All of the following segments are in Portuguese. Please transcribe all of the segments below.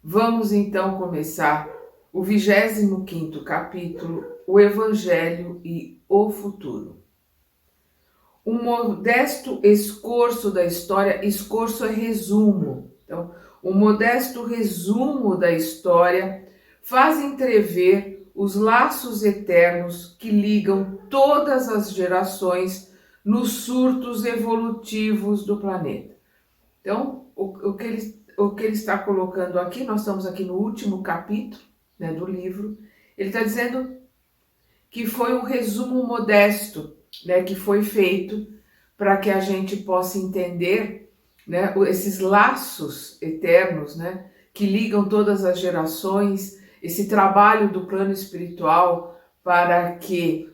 Vamos então começar o 25º capítulo, o Evangelho e o Futuro. Um modesto escorço da história, escorço é resumo. Então, um modesto resumo da história faz entrever os laços eternos que ligam todas as gerações nos surtos evolutivos do planeta. Então, o que ele está colocando aqui, nós estamos aqui no último capítulo, né, do livro, ele está dizendo que foi um resumo modesto, né, que foi feito para que a gente possa entender, né, esses laços eternos, né, que ligam todas as gerações, esse trabalho do plano espiritual para que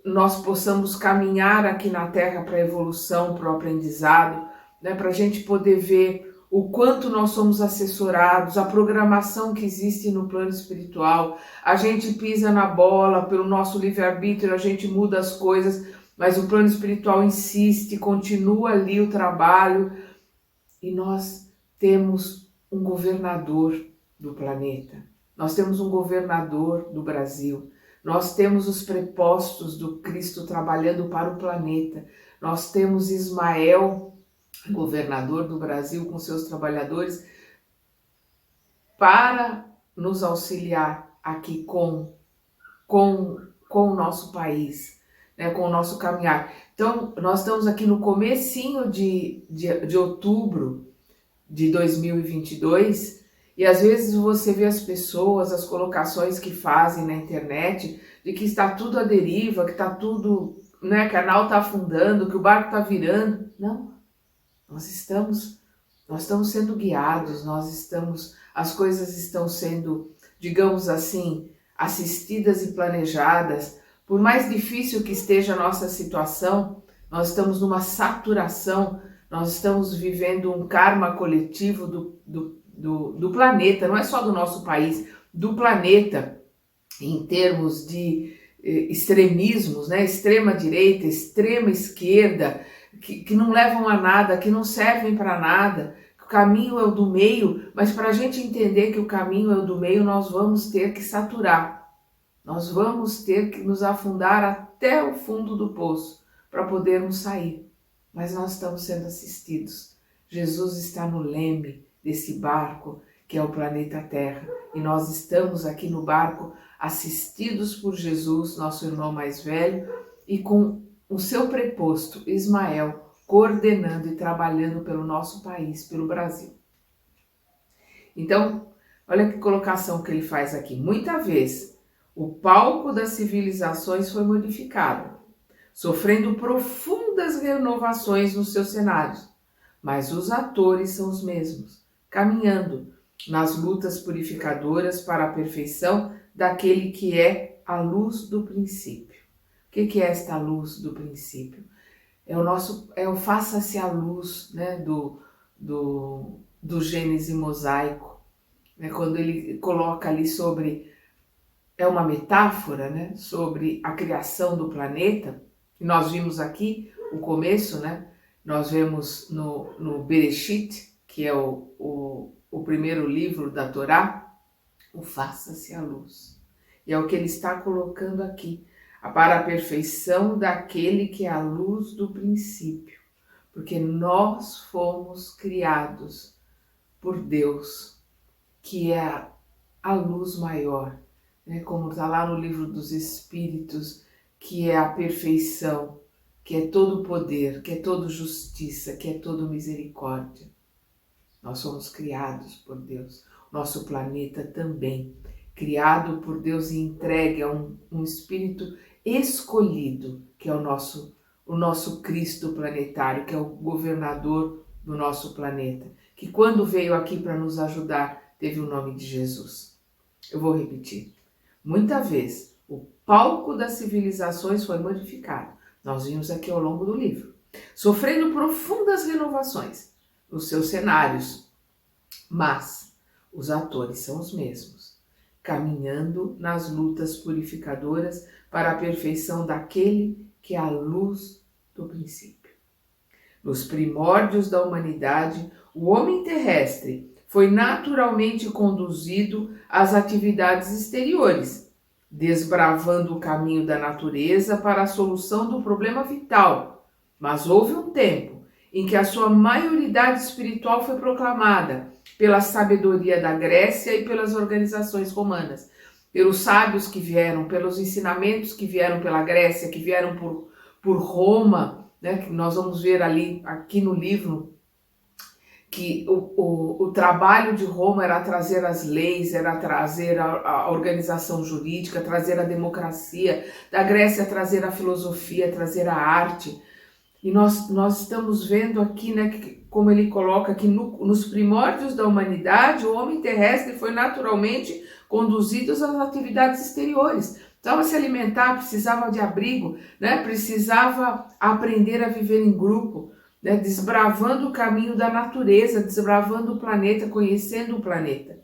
nós possamos caminhar aqui na Terra para a evolução, para o aprendizado, né, para a gente poder ver o quanto nós somos assessorados, a programação que existe no plano espiritual. A gente pisa na bola pelo nosso livre-arbítrio, a gente muda as coisas, mas o plano espiritual insiste, continua ali o trabalho, e nós temos um governador do planeta, nós temos um governador do Brasil, nós temos os prepostos do Cristo trabalhando para o planeta, nós temos Ismael, governador do Brasil, com seus trabalhadores, para nos auxiliar aqui com o nosso país, né, com o nosso caminhar. Então, nós estamos aqui no comecinho de outubro de 2022, e às vezes você vê as pessoas, as colocações que fazem na internet, de que está tudo à deriva, que está tudo, né, que a nau está afundando, que o barco está virando. Não, nós estamos sendo guiados, as coisas estão sendo, digamos assim, assistidas e planejadas. Por mais difícil que esteja a nossa situação, nós estamos numa saturação, nós estamos vivendo um karma coletivo do planeta, não é só do nosso país, do planeta, em termos de extremismos, né? Extrema direita, extrema esquerda, que não levam a nada, que não servem para nada. O caminho é o do meio, mas para a gente entender que o caminho é o do meio, nós vamos ter que saturar, nós vamos ter que nos afundar até o fundo do poço para podermos sair. Mas nós estamos sendo assistidos. Jesus está no leme desse barco que é o planeta Terra, e nós estamos aqui no barco assistidos por Jesus, nosso irmão mais velho, e com o seu preposto, Ismael, coordenando e trabalhando pelo nosso país, pelo Brasil. Então, olha que colocação que ele faz aqui. Muita vez, o palco das civilizações foi modificado, sofrendo profundas renovações nos seus cenários, mas os atores são os mesmos, caminhando nas lutas purificadoras para a perfeição daquele que é a luz do princípio. O que é esta luz do princípio? É o faça-se a luz, né, do Gênesis mosaico, né, quando ele coloca ali sobre, é uma metáfora, né, sobre a criação do planeta. E nós vimos aqui o começo, né, nós vemos no Bereshit, que é o primeiro livro da Torá, o faça-se a luz. E é o que ele está colocando aqui, para a perfeição daquele que é a luz do princípio, porque nós fomos criados por Deus, que é a luz maior, né? Como está lá no livro dos Espíritos, que é a perfeição, que é todo poder, que é todo justiça, que é todo misericórdia. Nós somos criados por Deus, nosso planeta também, criado por Deus e entregue a um espírito escolhido, que é o nosso Cristo planetário, que é o governador do nosso planeta, que quando veio aqui para nos ajudar, teve o nome de Jesus. Eu vou repetir. Muita vez, o palco das civilizações foi modificado. Nós vimos aqui ao longo do livro, sofrendo profundas renovações nos seus cenários, mas os atores são os mesmos, caminhando nas lutas purificadoras para a perfeição daquele que é a luz do princípio. Nos primórdios da humanidade, o homem terrestre foi naturalmente conduzido às atividades exteriores, desbravando o caminho da natureza para a solução do problema vital. Mas houve um tempo em que a sua maioridade espiritual foi proclamada pela sabedoria da Grécia e pelas organizações romanas, pelos sábios que vieram, pelos ensinamentos que vieram pela Grécia, que vieram por Roma, né? Que nós vamos ver ali, aqui no livro, que o trabalho de Roma era trazer as leis, era trazer a organização jurídica, trazer a democracia, da Grécia trazer a filosofia, trazer a arte. E nós estamos vendo aqui, né, como ele coloca que nos primórdios da humanidade, o homem terrestre foi naturalmente conduzido às atividades exteriores. Precisava se alimentar, precisava de abrigo, né, precisava aprender a viver em grupo, né, desbravando o caminho da natureza, desbravando o planeta, conhecendo o planeta,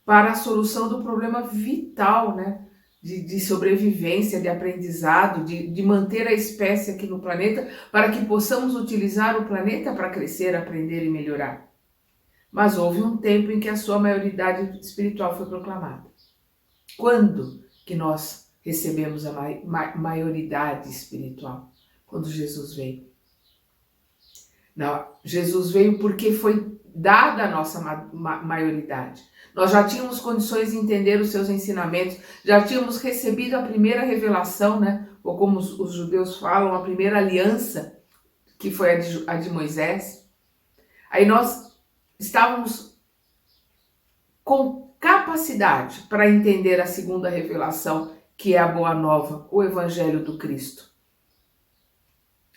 para a solução do problema vital, né, de sobrevivência, de aprendizado, de manter a espécie aqui no planeta, para que possamos utilizar o planeta para crescer, aprender e melhorar. Mas houve um tempo em que a sua maioridade espiritual foi proclamada. Quando que nós recebemos a maioridade espiritual? Quando Jesus veio. Não, Jesus veio porque foi dada a nossa maioridade. Nós já tínhamos condições de entender os seus ensinamentos, já tínhamos recebido a primeira revelação, né? Ou como os judeus falam, a primeira aliança, que foi a de Moisés. Aí nós estávamos com capacidade para entender a segunda revelação, que é a Boa Nova, o Evangelho do Cristo.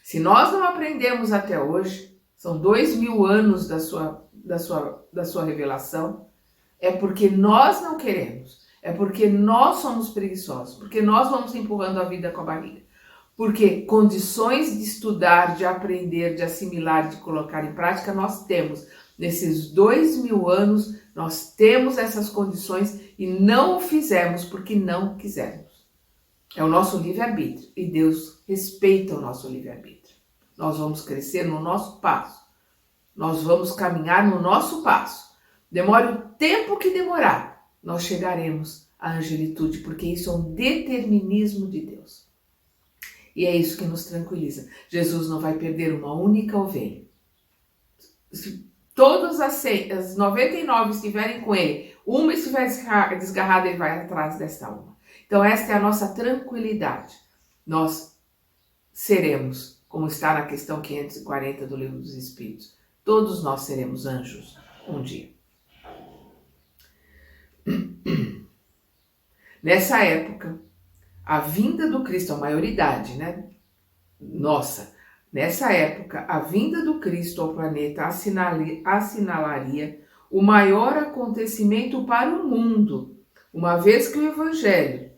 Se nós não aprendemos até hoje, são 2000 anos da sua revelação, é porque nós não queremos, é porque nós somos preguiçosos, porque nós vamos empurrando a vida com a barriga. Porque condições de estudar, de aprender, de assimilar, de colocar em prática, nós temos. Nesses 2000 anos, nós temos essas condições e não o fizemos porque não quisermos. É o nosso livre-arbítrio e Deus respeita o nosso livre-arbítrio. Nós vamos crescer no nosso passo. Nós vamos caminhar no nosso passo. Demore o tempo que demorar, nós chegaremos à angelitude, porque isso é um determinismo de Deus. E é isso que nos tranquiliza. Jesus não vai perder uma única ovelha. Se todas as 99 estiverem com ele, uma estiver desgarrada, ele vai atrás desta uma. Então esta é a nossa tranquilidade. Nós seremos, como está na questão 540 do Livro dos Espíritos, todos nós seremos anjos um dia. Nessa época, a vinda do Cristo, a maioridade, né? Nossa, nessa época, a vinda do Cristo ao planeta assinalaria o maior acontecimento para o mundo, uma vez que o Evangelho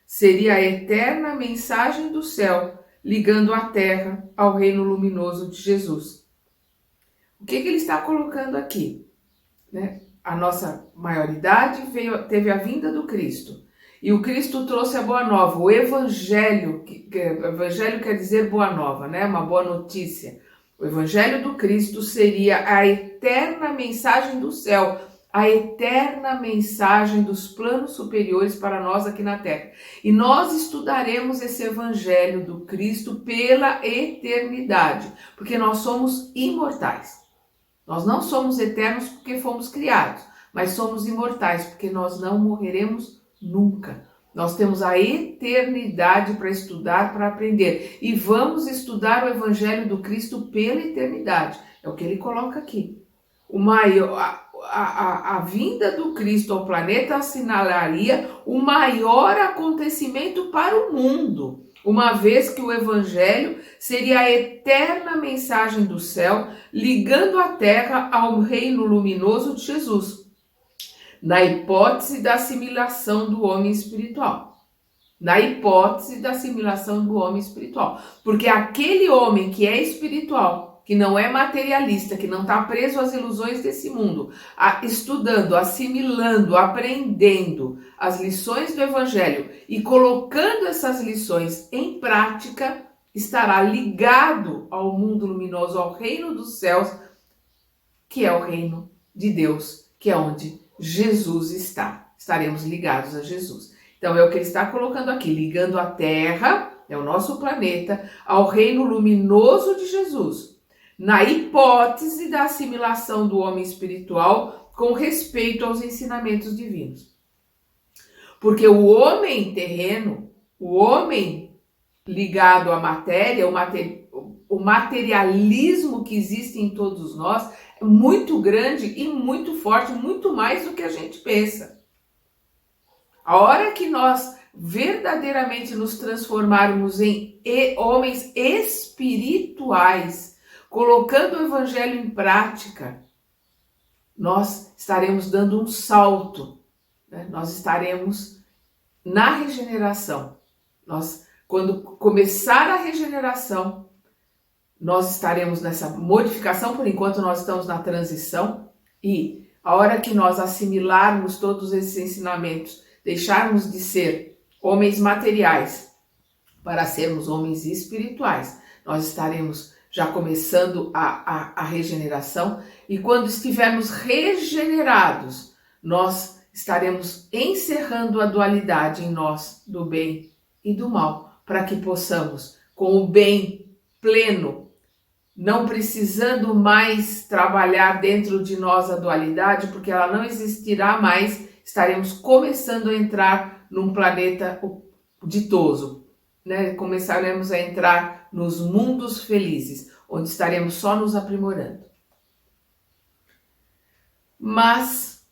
seria a eterna mensagem do céu, ligando a terra ao reino luminoso de Jesus. O que ele está colocando aqui? Né? A nossa maioridade teve a vinda do Cristo. E o Cristo trouxe a boa nova, o Evangelho, Evangelho quer dizer boa nova, né? Uma boa notícia. O Evangelho do Cristo seria a eterna mensagem do céu, a eterna mensagem dos planos superiores para nós aqui na Terra. E nós estudaremos esse Evangelho do Cristo pela eternidade, porque nós somos imortais. Nós não somos eternos porque fomos criados, mas somos imortais porque nós não morreremos nunca. Nós temos a eternidade para estudar, para aprender. E vamos estudar o Evangelho do Cristo pela eternidade. É o que ele coloca aqui. A vinda do Cristo ao planeta assinalaria o maior acontecimento para o mundo, uma vez que o Evangelho seria a eterna mensagem do céu, ligando a terra ao reino luminoso de Jesus, na hipótese da assimilação do homem espiritual. Na hipótese da assimilação do homem espiritual. Porque aquele homem que é espiritual, que não é materialista, que não está preso às ilusões desse mundo, estudando, assimilando, aprendendo as lições do Evangelho e colocando essas lições em prática, estará ligado ao mundo luminoso, ao reino dos céus, que é o reino de Deus, que é onde Jesus está. Estaremos ligados a Jesus. Então é o que ele está colocando aqui, ligando a Terra, é o nosso planeta, ao reino luminoso de Jesus, na hipótese da assimilação do homem espiritual com respeito aos ensinamentos divinos. Porque o homem terreno, o homem ligado à matéria, o materialismo que existe em todos nós é muito grande e muito forte, muito mais do que a gente pensa. A hora que nós verdadeiramente nos transformarmos em homens espirituais, colocando o evangelho em prática, nós estaremos dando um salto, né? Nós estaremos na regeneração. Quando começar a regeneração, nós estaremos nessa modificação. Por enquanto nós estamos na transição, e a hora que nós assimilarmos todos esses ensinamentos, deixarmos de ser homens materiais para sermos homens espirituais, nós estaremos já começando a regeneração, e quando estivermos regenerados, nós estaremos encerrando a dualidade em nós do bem e do mal, para que possamos, com o bem pleno, não precisando mais trabalhar dentro de nós a dualidade, porque ela não existirá mais, estaremos começando a entrar num planeta ditoso, né? Começaremos a entrar nos mundos felizes, onde estaremos só nos aprimorando. Mas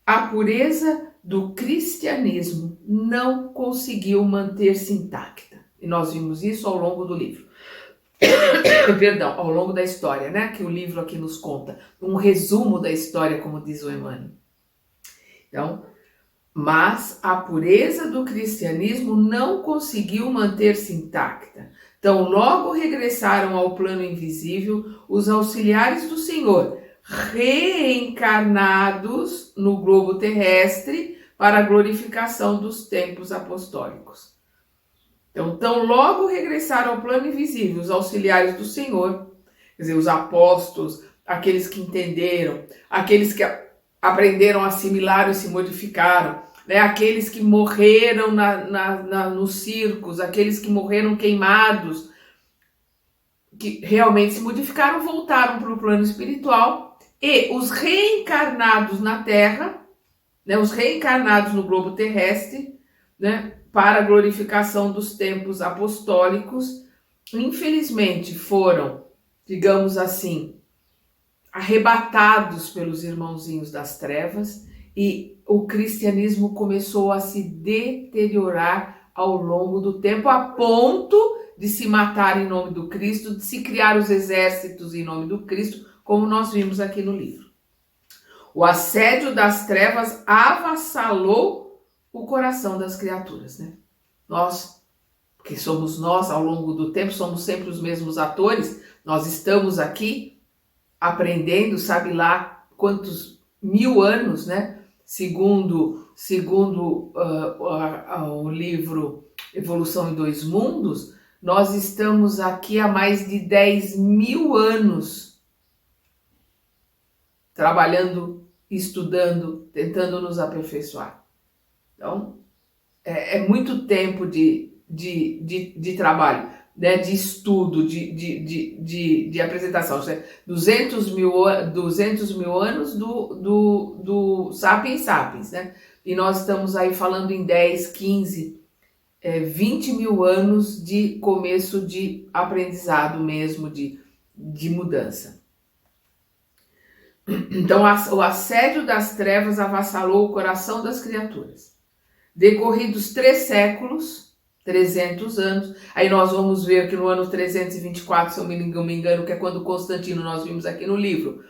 a pureza do cristianismo não conseguiu manter-se intacta. E nós vimos isso ao longo do livro. Perdão, ao longo da história, né? Que o livro aqui nos conta. Um resumo da história, como diz o Emmanuel. Então, mas a pureza do cristianismo não conseguiu manter-se intacta. Então, logo regressaram ao plano invisível os auxiliares do Senhor, reencarnados no globo terrestre para a glorificação dos tempos apostólicos. Então, tão logo regressaram ao plano invisível os auxiliares do Senhor, quer dizer, os apóstolos, aqueles que entenderam, aqueles que aprenderam a assimilar e se modificaram, né? Aqueles que morreram nos circos, aqueles que morreram queimados, que realmente se modificaram, voltaram para o plano espiritual, e os reencarnados na Terra, né? Os reencarnados no globo terrestre, né? Para a glorificação dos tempos apostólicos, infelizmente foram, digamos assim, arrebatados pelos irmãozinhos das trevas, e o cristianismo começou a se deteriorar ao longo do tempo, a ponto de se matar em nome do Cristo, de se criar os exércitos em nome do Cristo, como nós vimos aqui no livro. O assédio das trevas avassalou o coração das criaturas, né? Nós, que somos nós ao longo do tempo, somos sempre os mesmos atores, nós estamos aqui aprendendo, sabe lá quantos mil anos, né? Segundo o livro Evolução em Dois Mundos, nós estamos aqui há mais de 10.000 anos trabalhando, estudando, tentando nos aperfeiçoar. Então, é muito tempo de trabalho, né, de estudo, de apresentação. 200 mil anos do Sapiens Sapiens, né? E nós estamos aí falando em 10, 15, 20 mil anos de começo de aprendizado mesmo, de mudança. Então, o assédio das trevas avassalou o coração das criaturas. Decorridos 3 séculos, 300 anos, aí nós vamos ver que no ano 324, se eu não me engano, que é quando Constantino, nós vimos aqui no livro,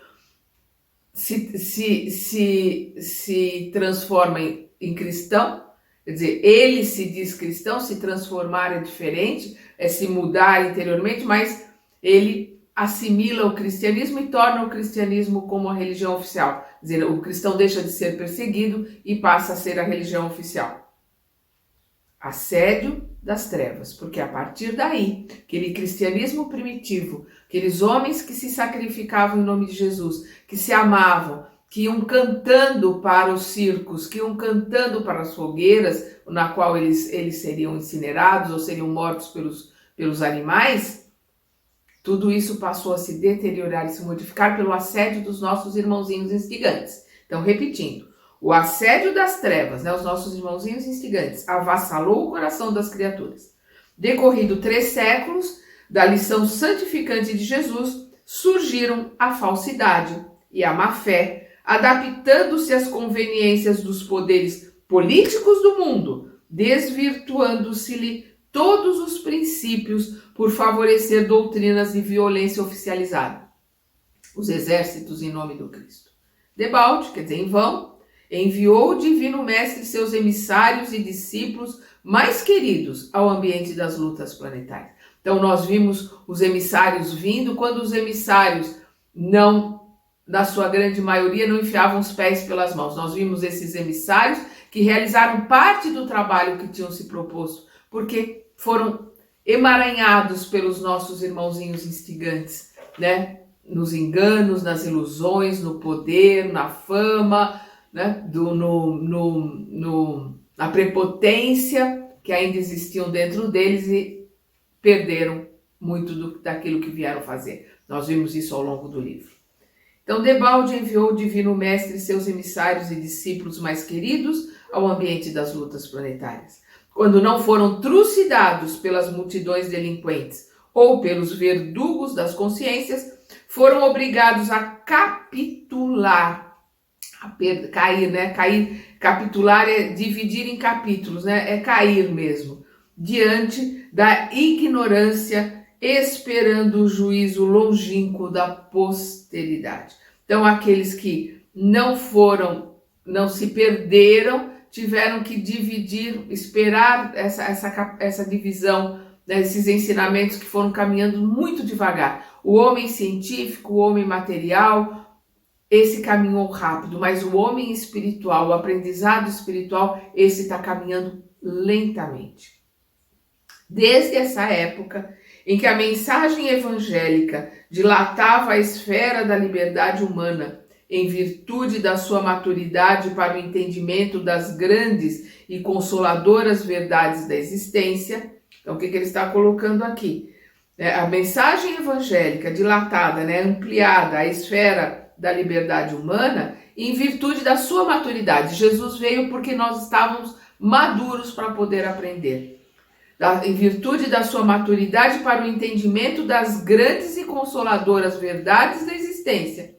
se transforma em cristão, quer dizer, ele se diz cristão, se transformar é diferente, é se mudar interiormente, mas ele assimila o cristianismo e torna o cristianismo como a religião oficial. Quer dizer, o cristão deixa de ser perseguido e passa a ser a religião oficial. Assédio das trevas, porque a partir daí, aquele cristianismo primitivo, aqueles homens que se sacrificavam em nome de Jesus, que se amavam, que iam cantando para os circos, que iam cantando para as fogueiras, na qual eles seriam incinerados ou seriam mortos pelos animais, tudo isso passou a se deteriorar e se modificar pelo assédio dos nossos irmãozinhos instigantes. Então, repetindo, o assédio das trevas, os nossos irmãozinhos instigantes, avassalou o coração das criaturas. Decorrido 3 séculos da lição santificante de Jesus, surgiram a falsidade e a má-fé, adaptando-se às conveniências dos poderes políticos do mundo, desvirtuando-se-lhe todos os princípios por favorecer doutrinas de violência oficializada. Os exércitos em nome do Cristo. Debalde, quer dizer, em vão, enviou o Divino Mestre seus emissários e discípulos mais queridos ao ambiente das lutas planetárias. Então nós vimos os emissários vindo, quando os emissários não, na sua grande maioria, não enfiavam os pés pelas mãos. Nós vimos esses emissários que realizaram parte do trabalho que tinham se proposto, porque foram emaranhados pelos nossos irmãozinhos instigantes, nos enganos, nas ilusões, no poder, na fama, na prepotência que ainda existiam dentro deles e perderam muito daquilo que vieram fazer. Nós vimos isso ao longo do livro. Então, Debalde enviou o Divino Mestre seus emissários e discípulos mais queridos ao ambiente das lutas planetárias. Quando não foram trucidados pelas multidões delinquentes ou pelos verdugos das consciências, foram obrigados a capitular, cair, capitular é dividir em capítulos, é cair mesmo, diante da ignorância, esperando o juízo longínquo da posteridade. Então, aqueles que não se perderam, tiveram que dividir, esperar essa divisão, esses ensinamentos que foram caminhando muito devagar. O homem científico, o homem material, esse caminhou rápido, mas o homem espiritual, o aprendizado espiritual, esse está caminhando lentamente. Desde essa época em que a mensagem evangélica dilatava a esfera da liberdade humana, em virtude da sua maturidade para o entendimento das grandes e consoladoras verdades da existência. Então, o que ele está colocando aqui? A mensagem evangélica dilatada, ampliada à esfera da liberdade humana, em virtude da sua maturidade. Jesus veio porque nós estávamos maduros para poder aprender. Em virtude da sua maturidade para o entendimento das grandes e consoladoras verdades da existência,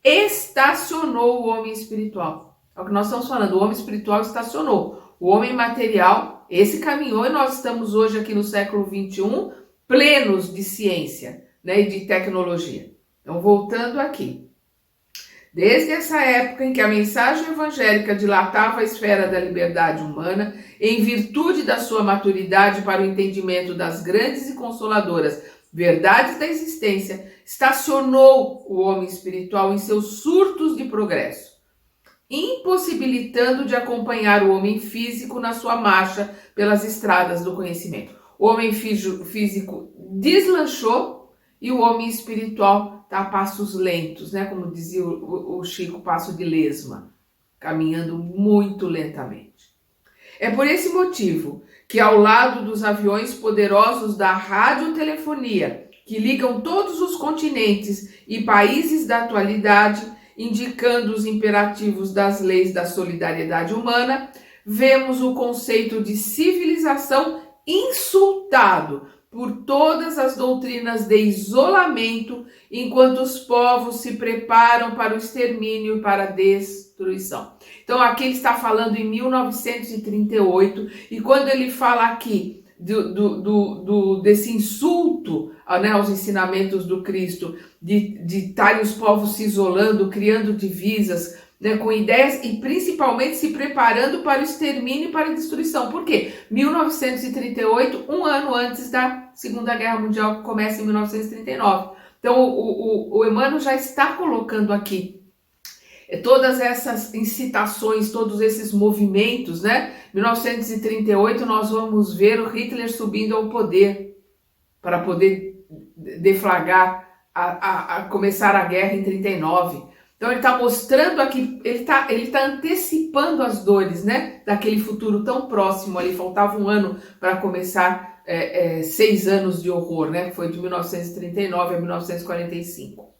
estacionou o homem espiritual. É o que nós estamos falando, o homem espiritual estacionou. O homem material, esse caminhou, e nós estamos hoje aqui no século XXI, plenos de ciência, e de tecnologia. Então, voltando aqui. Desde essa época em que a mensagem evangélica dilatava a esfera da liberdade humana, em virtude da sua maturidade para o entendimento das grandes e consoladoras verdades da existência, estacionou o homem espiritual em seus surtos de progresso, impossibilitando de acompanhar o homem físico na sua marcha pelas estradas do conhecimento. O homem físico deslanchou e o homem espiritual está a passos lentos, como dizia o Chico, passo de lesma, caminhando muito lentamente. É por esse motivo que, ao lado dos aviões poderosos da radiotelefonia, que ligam todos os continentes e países da atualidade, indicando os imperativos das leis da solidariedade humana, vemos o conceito de civilização insultado por todas as doutrinas de isolamento, enquanto os povos se preparam para o extermínio e para a destruição. Então, aqui ele está falando em 1938, e quando ele fala aqui desse insulto aos ensinamentos do Cristo, de estarem os povos se isolando, criando divisas, com ideias e principalmente se preparando para o extermínio e para a destruição. Por quê? 1938, um ano antes da Segunda Guerra Mundial, que começa em 1939. Então, o Emmanuel já está colocando aqui todas essas incitações, todos esses movimentos, 1938 nós vamos ver o Hitler subindo ao poder para poder deflagrar, a começar a guerra em 39. Então ele está mostrando aqui, ele tá antecipando as dores, né? Daquele futuro tão próximo ali, faltava um ano para começar 6 anos de horror, né? Foi de 1939 a 1945.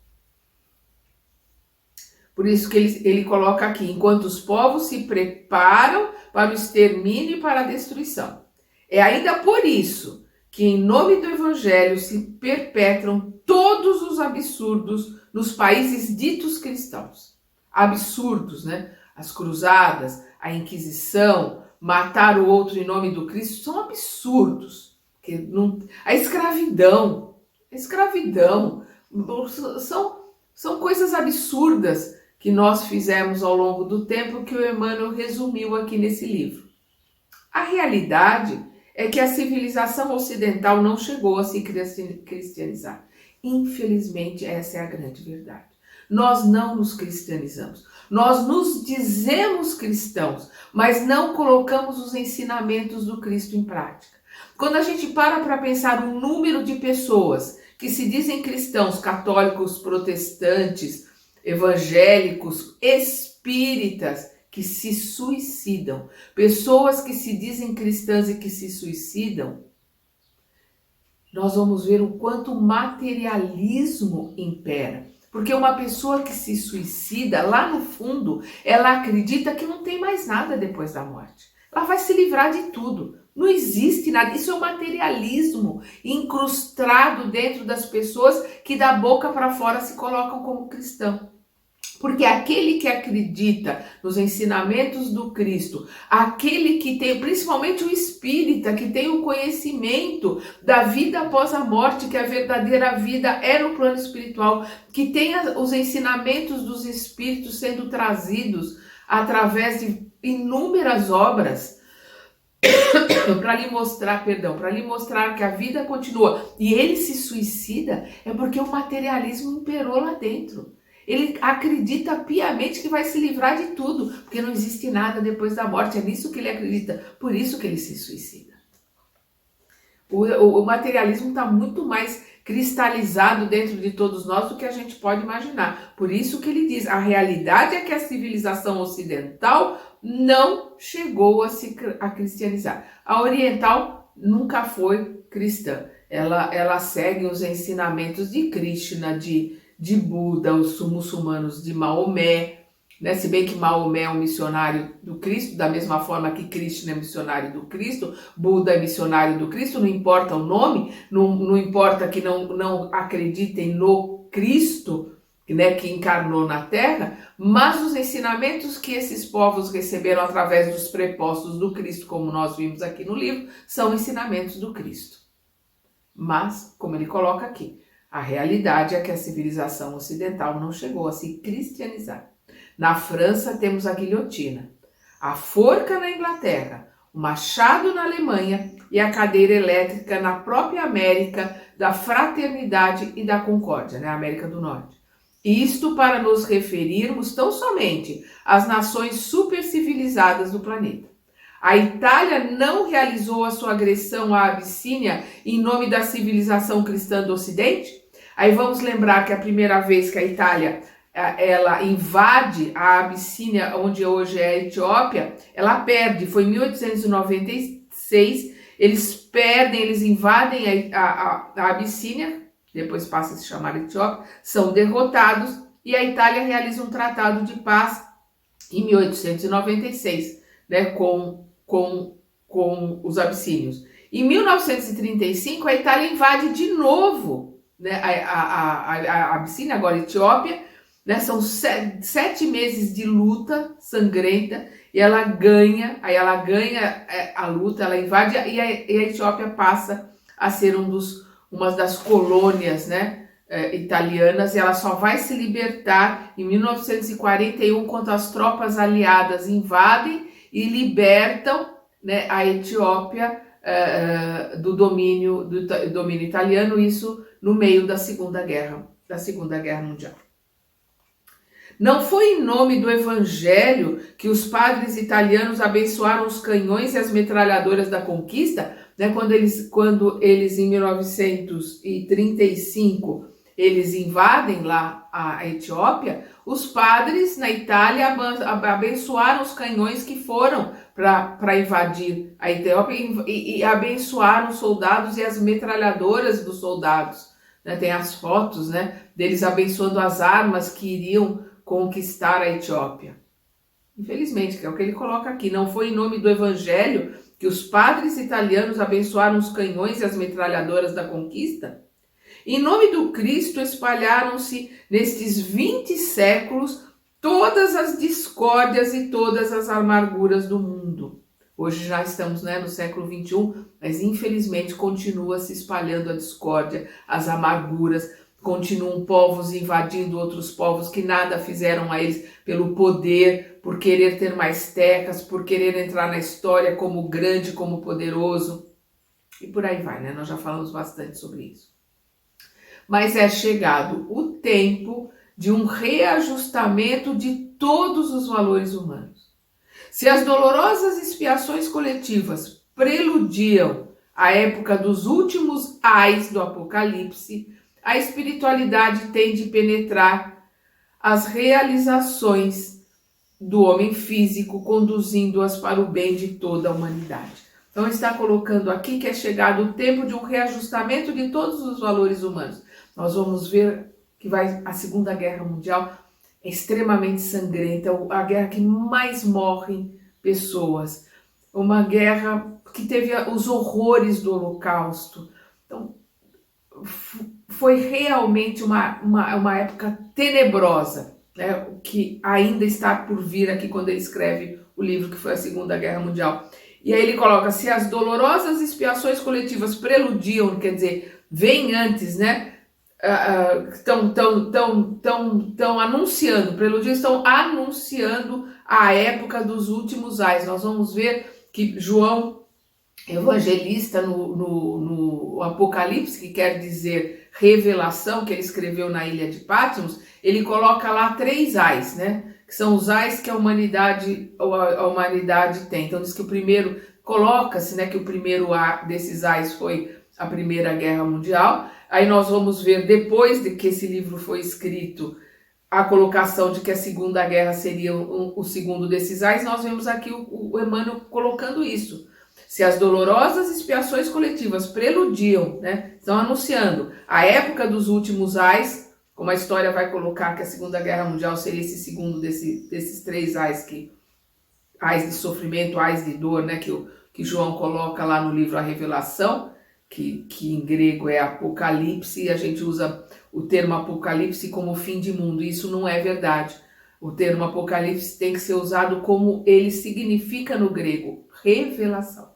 Por isso que ele coloca aqui, enquanto os povos se preparam para o extermínio e para a destruição. É ainda por isso que em nome do Evangelho se perpetram todos os absurdos nos países ditos cristãos. Absurdos, né? As cruzadas, a Inquisição, matar o outro em nome do Cristo, são absurdos. A escravidão, são coisas absurdas que nós fizemos ao longo do tempo que o Emmanuel resumiu aqui nesse livro. A realidade é que a civilização ocidental não chegou a se cristianizar. Infelizmente, essa é a grande verdade. Nós não nos cristianizamos. Nós nos dizemos cristãos, mas não colocamos os ensinamentos do Cristo em prática. Quando a gente para pensar o número de pessoas que se dizem cristãos, católicos, protestantes, evangélicos, espíritas, que se suicidam, pessoas que se dizem cristãs e que se suicidam, nós vamos ver o quanto o materialismo impera. Porque uma pessoa que se suicida, lá no fundo, ela acredita que não tem mais nada depois da morte. Ela vai se livrar de tudo. Não existe nada. Isso é o materialismo incrustado dentro das pessoas que da boca para fora se colocam como cristão. Porque aquele que acredita nos ensinamentos do Cristo, aquele que tem, principalmente o espírita, que tem o conhecimento da vida após a morte, que a verdadeira vida é no plano espiritual, que tem os ensinamentos dos espíritos sendo trazidos através de inúmeras obras, para lhe mostrar que a vida continua, e ele se suicida, é porque o materialismo imperou lá dentro. Ele acredita piamente que vai se livrar de tudo, porque não existe nada depois da morte. É nisso que ele acredita, por isso que ele se suicida. O materialismo está muito mais cristalizado dentro de todos nós do que a gente pode imaginar. Por isso que ele diz, a realidade é que a civilização ocidental não chegou a cristianizar. A oriental nunca foi cristã. Ela segue os ensinamentos de Krishna, de Buda, os muçulmanos de Maomé, né? Se bem que Maomé é um missionário do Cristo, da mesma forma que Krishna é missionário do Cristo, Buda é missionário do Cristo, não importa o nome, não importa que não acreditem no Cristo, né, que encarnou na Terra, mas os ensinamentos que esses povos receberam através dos prepostos do Cristo, como nós vimos aqui no livro, são ensinamentos do Cristo. Mas, como ele coloca aqui, a realidade é que a civilização ocidental não chegou a se cristianizar. Na França temos a guilhotina, a forca na Inglaterra, o machado na Alemanha e a cadeira elétrica na própria América da Fraternidade e da Concórdia, né, América do Norte. Isto para nos referirmos tão somente às nações supercivilizadas do planeta. A Itália não realizou a sua agressão à Abissínia em nome da civilização cristã do Ocidente? Aí vamos lembrar que a primeira vez que a Itália ela invade a Abissínia, onde hoje é a Etiópia, ela perde. Foi em 1896, eles perdem, eles invadem a Abissínia, depois passa a se chamar Etiópia, são derrotados e a Itália realiza um tratado de paz em 1896, né, com os abissínios. Em 1935, a Itália invade de novo, né, a Abissínia, agora a Etiópia, né, são 7 meses de luta sangrenta e ela ganha a luta, ela invade e a Etiópia passa a ser uma das colônias, né, italianas, e ela só vai se libertar em 1941, quando as tropas aliadas invadem e libertam, né, a Etiópia do domínio italiano, isso no meio da Segunda Guerra Mundial. Não foi em nome do Evangelho que os padres italianos abençoaram os canhões e as metralhadoras da conquista, né, quando eles em 1935 eles invadem lá a Etiópia, os padres na Itália abençoaram os canhões que foram para invadir a Etiópia e abençoaram os soldados e as metralhadoras dos soldados. Né? Tem as fotos, né, deles abençoando as armas que iriam conquistar a Etiópia. Infelizmente, que é o que ele coloca aqui, não foi em nome do evangelho que os padres italianos abençoaram os canhões e as metralhadoras da conquista? Em nome do Cristo espalharam-se nestes 20 séculos todas as discórdias e todas as amarguras do mundo. Hoje já estamos, né, no século 21, mas infelizmente continua se espalhando a discórdia, as amarguras, continuam povos invadindo outros povos que nada fizeram a eles pelo poder, por querer ter mais terras, por querer entrar na história como grande, como poderoso. E por aí vai, né? Nós já falamos bastante sobre isso. Mas é chegado o tempo de um reajustamento de todos os valores humanos. Se as dolorosas expiações coletivas preludiam a época dos últimos ais do Apocalipse, a espiritualidade tem de penetrar as realizações do homem físico, conduzindo-as para o bem de toda a humanidade. Então está colocando aqui que é chegado o tempo de um reajustamento de todos os valores humanos. Nós vamos ver que a Segunda Guerra Mundial é extremamente sangrenta, a guerra que mais morrem pessoas, uma guerra que teve os horrores do Holocausto. Então, foi realmente uma época tenebrosa, né, que ainda está por vir aqui quando ele escreve o livro que foi a Segunda Guerra Mundial. E aí ele coloca, se as dolorosas expiações coletivas preludiam, quer dizer, vêm antes, né, estão anunciando, preludiam, estão anunciando a época dos últimos ais. Nós vamos ver que João Evangelista no Apocalipse, que quer dizer revelação, que ele escreveu na ilha de Patmos, ele coloca lá 3 ais, né? Que são os ais que a humanidade tem. Então diz que o primeiro, coloca-se, né, que o primeiro desses ais foi a Primeira Guerra Mundial. Aí nós vamos ver, depois de que esse livro foi escrito, a colocação de que a Segunda Guerra seria o segundo desses ais. Nós vemos aqui o Emmanuel colocando isso. Se as dolorosas expiações coletivas preludiam, né, estão anunciando a época dos últimos ais, como a história vai colocar que a Segunda Guerra Mundial seria esse segundo desses 3 ais, ais de sofrimento, ais de dor, né, que João coloca lá no livro A Revelação, que em grego é Apocalipse, e a gente usa o termo Apocalipse como fim de mundo. Isso não é verdade. O termo Apocalipse tem que ser usado como ele significa no grego, revelação.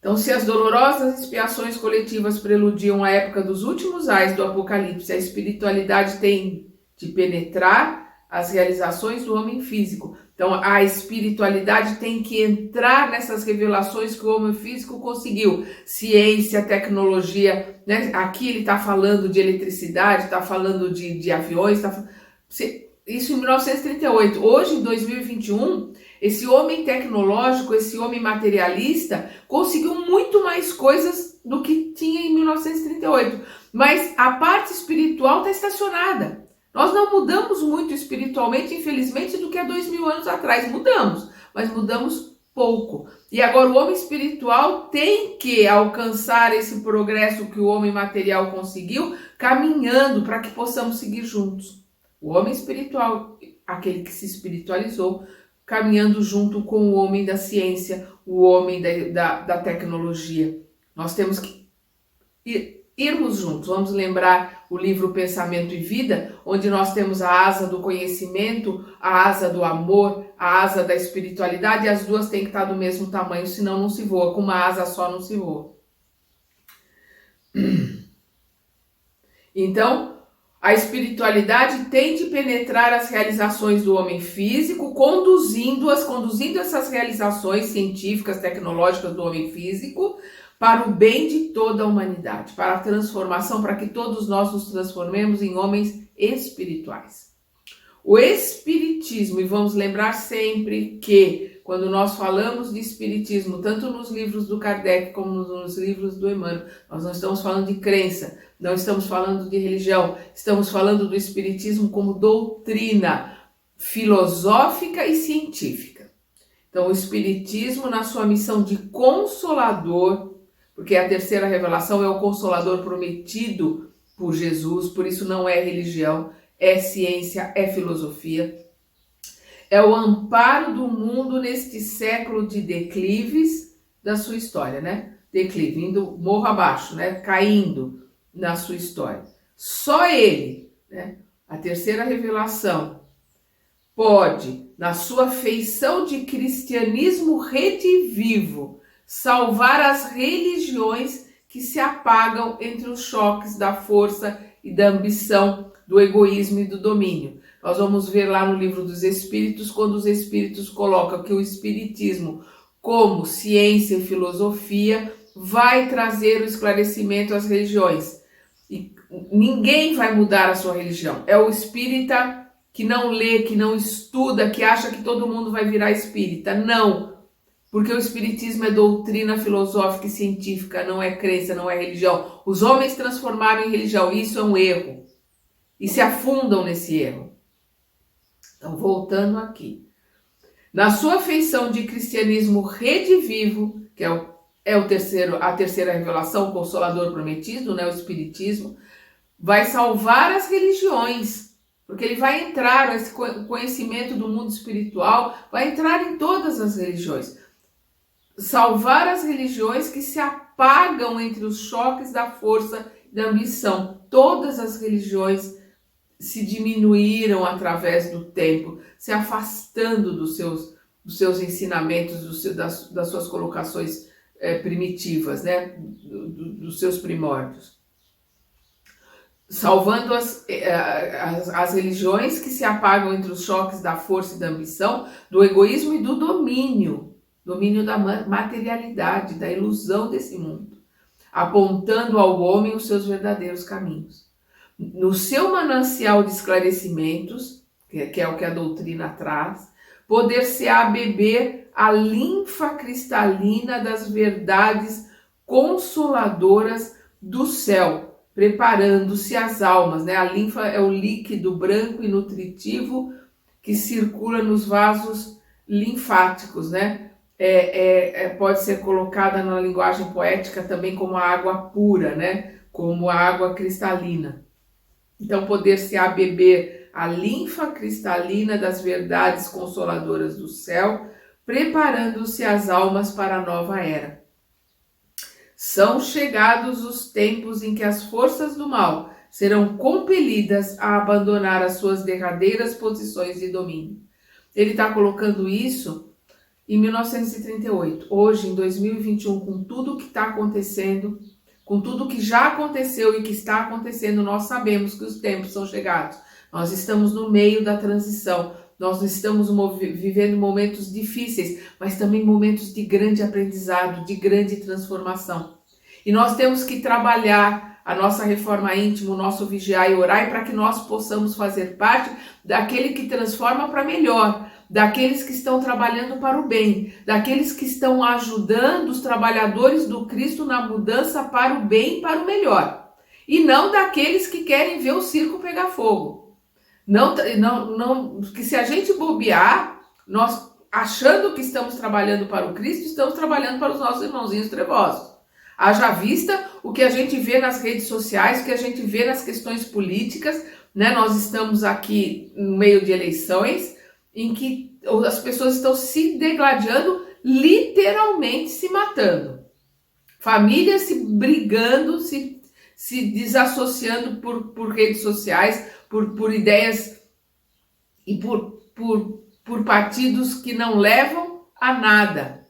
Então, se as dolorosas expiações coletivas preludiam a época dos últimos ais do Apocalipse, a espiritualidade tem de penetrar as realizações do homem físico. Então, a espiritualidade tem que entrar nessas revelações que o homem físico conseguiu. Ciência, tecnologia, né? Aqui ele está falando de eletricidade, está falando de aviões, isso em 1938. Hoje, em 2021, esse homem tecnológico, esse homem materialista, conseguiu muito mais coisas do que tinha em 1938. Mas a parte espiritual está estacionada. Nós não mudamos muito espiritualmente, infelizmente, do que há 2000 anos atrás. Mudamos, mas mudamos pouco. E agora o homem espiritual tem que alcançar esse progresso que o homem material conseguiu, caminhando para que possamos seguir juntos. O homem espiritual, aquele que se espiritualizou, caminhando junto com o homem da ciência, o homem da tecnologia. Nós temos que irmos juntos. Vamos lembrar o livro Pensamento e Vida, onde nós temos a asa do conhecimento, a asa do amor, a asa da espiritualidade, e as duas têm que estar do mesmo tamanho, senão não se voa. Com uma asa só não se voa. Então, a espiritualidade tem de penetrar as realizações do homem físico, conduzindo essas realizações científicas, tecnológicas do homem físico, para o bem de toda a humanidade, para a transformação, para que todos nós nos transformemos em homens espirituais. O espiritismo, e vamos lembrar sempre que Quando nós falamos de espiritismo, tanto nos livros do Kardec como nos livros do Emmanuel, nós não estamos falando de crença, não estamos falando de religião, estamos falando do espiritismo como doutrina filosófica e científica. Então, o espiritismo, na sua missão de consolador, porque a terceira revelação é o consolador prometido por Jesus, por isso não é religião, é ciência, é filosofia. É o amparo do mundo neste século de declives da sua história, né? Declive, indo morro abaixo, né? Caindo na sua história. Só ele, né? A terceira revelação, pode, na sua feição de cristianismo redivivo, salvar as religiões que se apagam entre os choques da força e da ambição, do egoísmo e do domínio. Nós vamos ver lá no livro dos Espíritos, quando os Espíritos colocam que o Espiritismo, como ciência e filosofia, vai trazer o esclarecimento às religiões. E ninguém vai mudar a sua religião. É o espírita que não lê, que não estuda, que acha que todo mundo vai virar espírita. Não, porque o espiritismo é doutrina filosófica e científica, não é crença, não é religião. Os homens transformaram em religião, isso é um erro. E se afundam nesse erro. Então, voltando aqui. Na sua feição de cristianismo redivivo, que é a terceira revelação, o Consolador prometido, né, o espiritismo, vai salvar as religiões, porque ele vai entrar, esse conhecimento do mundo espiritual, vai entrar em todas as religiões. Salvar as religiões que se apagam entre os choques da força e da ambição. Todas as religiões se diminuíram através do tempo, se afastando dos seus ensinamentos, das suas colocações primitivas, né? Dos seus primórdios. Salvando as religiões que se apagam entre os choques da força e da ambição, do egoísmo e do domínio da materialidade, da ilusão desse mundo, apontando ao homem os seus verdadeiros caminhos. No seu manancial de esclarecimentos, que é o que a doutrina traz, poder-se-á beber a linfa cristalina das verdades consoladoras do céu, preparando-se as almas, né? A linfa é o líquido branco e nutritivo que circula nos vasos linfáticos, né? Pode ser colocada na linguagem poética também como a água pura, né? Como a água cristalina. Então, poder-se-á beber a linfa cristalina das verdades consoladoras do céu, preparando-se as almas para a nova era. São chegados os tempos em que as forças do mal serão compelidas a abandonar as suas derradeiras posições de domínio. Ele está colocando isso em 1938. Hoje, em 2021, com tudo que está acontecendo, com tudo que já aconteceu e que está acontecendo, nós sabemos que os tempos são chegados. Nós estamos no meio da transição. Nós estamos vivendo momentos difíceis, mas também momentos de grande aprendizado, de grande transformação. E nós temos que trabalhar a nossa reforma íntima, o nosso vigiar e orar, para que nós possamos fazer parte daquele que transforma para melhor, daqueles que estão trabalhando para o bem, daqueles que estão ajudando os trabalhadores do Cristo na mudança para o bem e para o melhor. E não daqueles que querem ver o circo pegar fogo. Não, que se a gente bobear, nós achando que estamos trabalhando para o Cristo, estamos trabalhando para os nossos irmãozinhos trevosos. Haja vista o que a gente vê nas redes sociais, o que a gente vê nas questões políticas, né? Nós estamos aqui no meio de eleições, em que as pessoas estão se degladiando, literalmente se matando. Famílias se brigando, se desassociando por redes sociais, por ideias e por partidos que não levam a nada,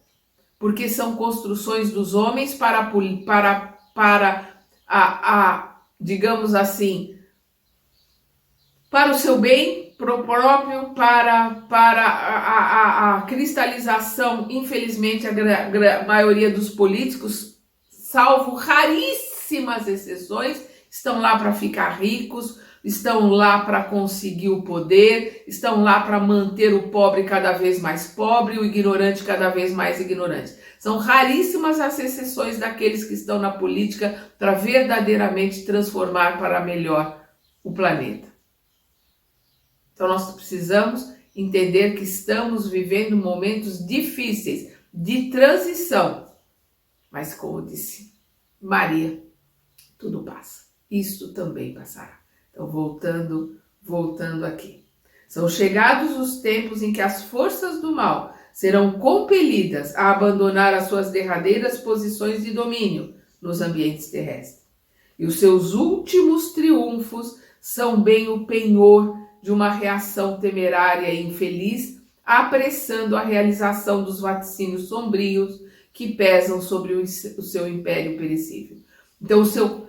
porque são construções dos homens para digamos assim, para o seu bem próprio, para a cristalização, infelizmente, a maioria dos políticos, salvo raríssimas exceções, estão lá para ficar ricos, estão lá para conseguir o poder, estão lá para manter o pobre cada vez mais pobre e o ignorante cada vez mais ignorante. São raríssimas as exceções daqueles que estão na política para verdadeiramente transformar para melhor o planeta. Então nós precisamos entender que estamos vivendo momentos difíceis de transição. Mas como disse Maria, tudo passa. Isto também passará. Então voltando aqui. São chegados os tempos em que as forças do mal serão compelidas a abandonar as suas derradeiras posições de domínio nos ambientes terrestres. E os seus últimos triunfos são bem o penhor de uma reação temerária e infeliz, apressando a realização dos vaticínios sombrios que pesam sobre o seu império perecível. Então, o seu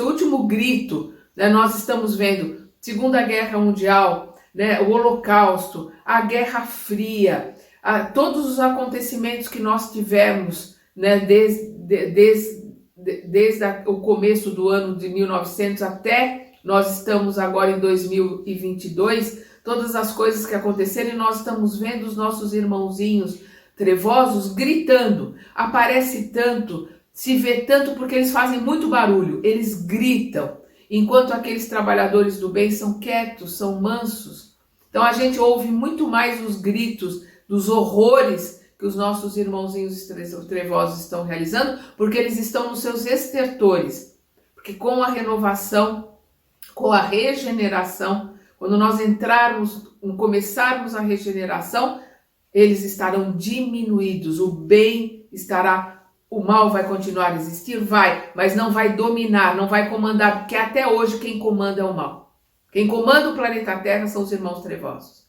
último grito, né, nós estamos vendo Segunda Guerra Mundial, né, o Holocausto, a Guerra Fria, todos os acontecimentos que nós tivemos, né, desde o começo do ano de 1900 até nós estamos agora em 2022, todas as coisas que aconteceram e nós estamos vendo os nossos irmãozinhos trevosos gritando. Aparece tanto, se vê tanto porque eles fazem muito barulho, eles gritam, enquanto aqueles trabalhadores do bem são quietos, são mansos. Então a gente ouve muito mais os gritos dos horrores que os nossos irmãozinhos trevosos estão realizando, porque eles estão nos seus estertores. Porque com a renovação, com a regeneração, quando nós começarmos a regeneração, eles estarão diminuídos, o bem estará, o mal vai continuar a existir? Vai, mas não vai dominar, não vai comandar, porque até hoje quem comanda é o mal. Quem comanda o planeta Terra são os irmãos trevosos.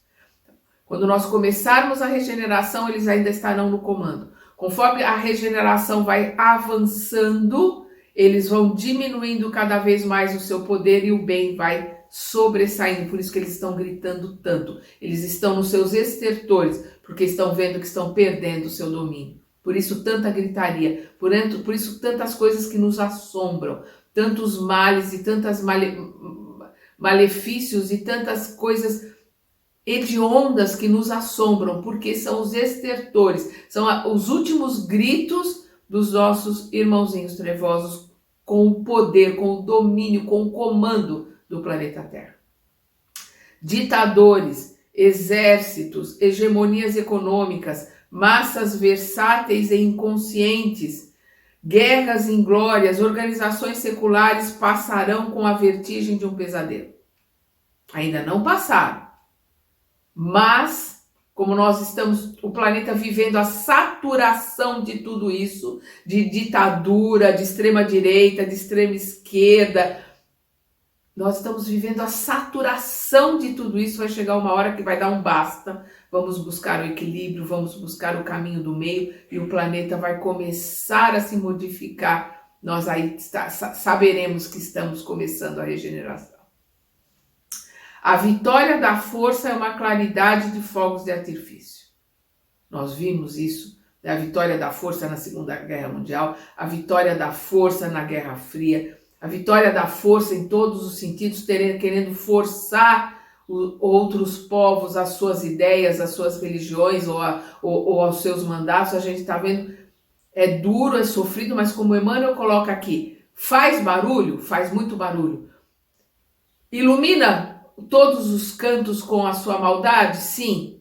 Quando nós começarmos a regeneração, eles ainda estarão no comando. Conforme a regeneração vai avançando, eles vão diminuindo cada vez mais o seu poder e o bem vai sobressaindo. Por isso que eles estão gritando tanto. Eles estão nos seus estertores, porque estão vendo que estão perdendo o seu domínio. Por isso tanta gritaria, por isso tantas coisas que nos assombram, tantos males e tantos malefícios e tantas coisas hediondas que nos assombram, porque são os estertores, são os últimos gritos dos nossos irmãozinhos trevosos com o poder, com o domínio, com o comando do planeta Terra. Ditadores, exércitos, hegemonias econômicas, massas versáteis e inconscientes, guerras inglórias, organizações seculares passarão com a vertigem de um pesadelo. Ainda não passaram. Mas, como nós estamos, o planeta vivendo a saturação de tudo isso, de ditadura, de extrema direita, de extrema esquerda, nós estamos vivendo a saturação de tudo isso, vai chegar uma hora que vai dar um basta, vamos buscar o equilíbrio, vamos buscar o caminho do meio e o planeta vai começar a se modificar, nós aí saberemos que estamos começando a regeneração. A vitória da força é uma claridade de fogos de artifício. Nós vimos isso, a vitória da força na Segunda Guerra Mundial, a vitória da força na Guerra Fria, a vitória da força em todos os sentidos, querendo forçar outros povos às suas ideias, às suas religiões ou aos seus mandatos. A gente está vendo, é duro, é sofrido, mas como Emmanuel coloca aqui, faz barulho, faz muito barulho. Ilumina todos os cantos com a sua maldade? Sim,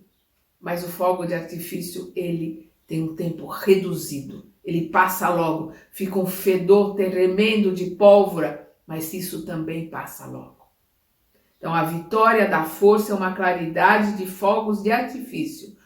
mas o fogo de artifício, ele tem um tempo reduzido, ele passa logo, fica um fedor tremendo de pólvora, mas isso também passa logo. Então a vitória da força é uma claridade de fogos de artifício.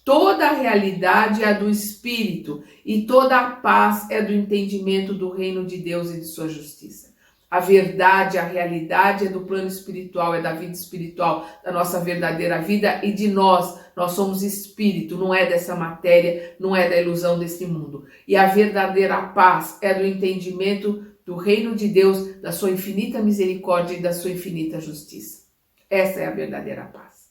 Toda a realidade é do Espírito e toda a paz é do entendimento do reino de Deus e de sua justiça. A verdade, a realidade é do plano espiritual, é da vida espiritual, da nossa verdadeira vida e de nós. Nós somos espírito, não é dessa matéria, não é da ilusão desse mundo. E a verdadeira paz é do entendimento do reino de Deus, da sua infinita misericórdia e da sua infinita justiça. Essa é a verdadeira paz.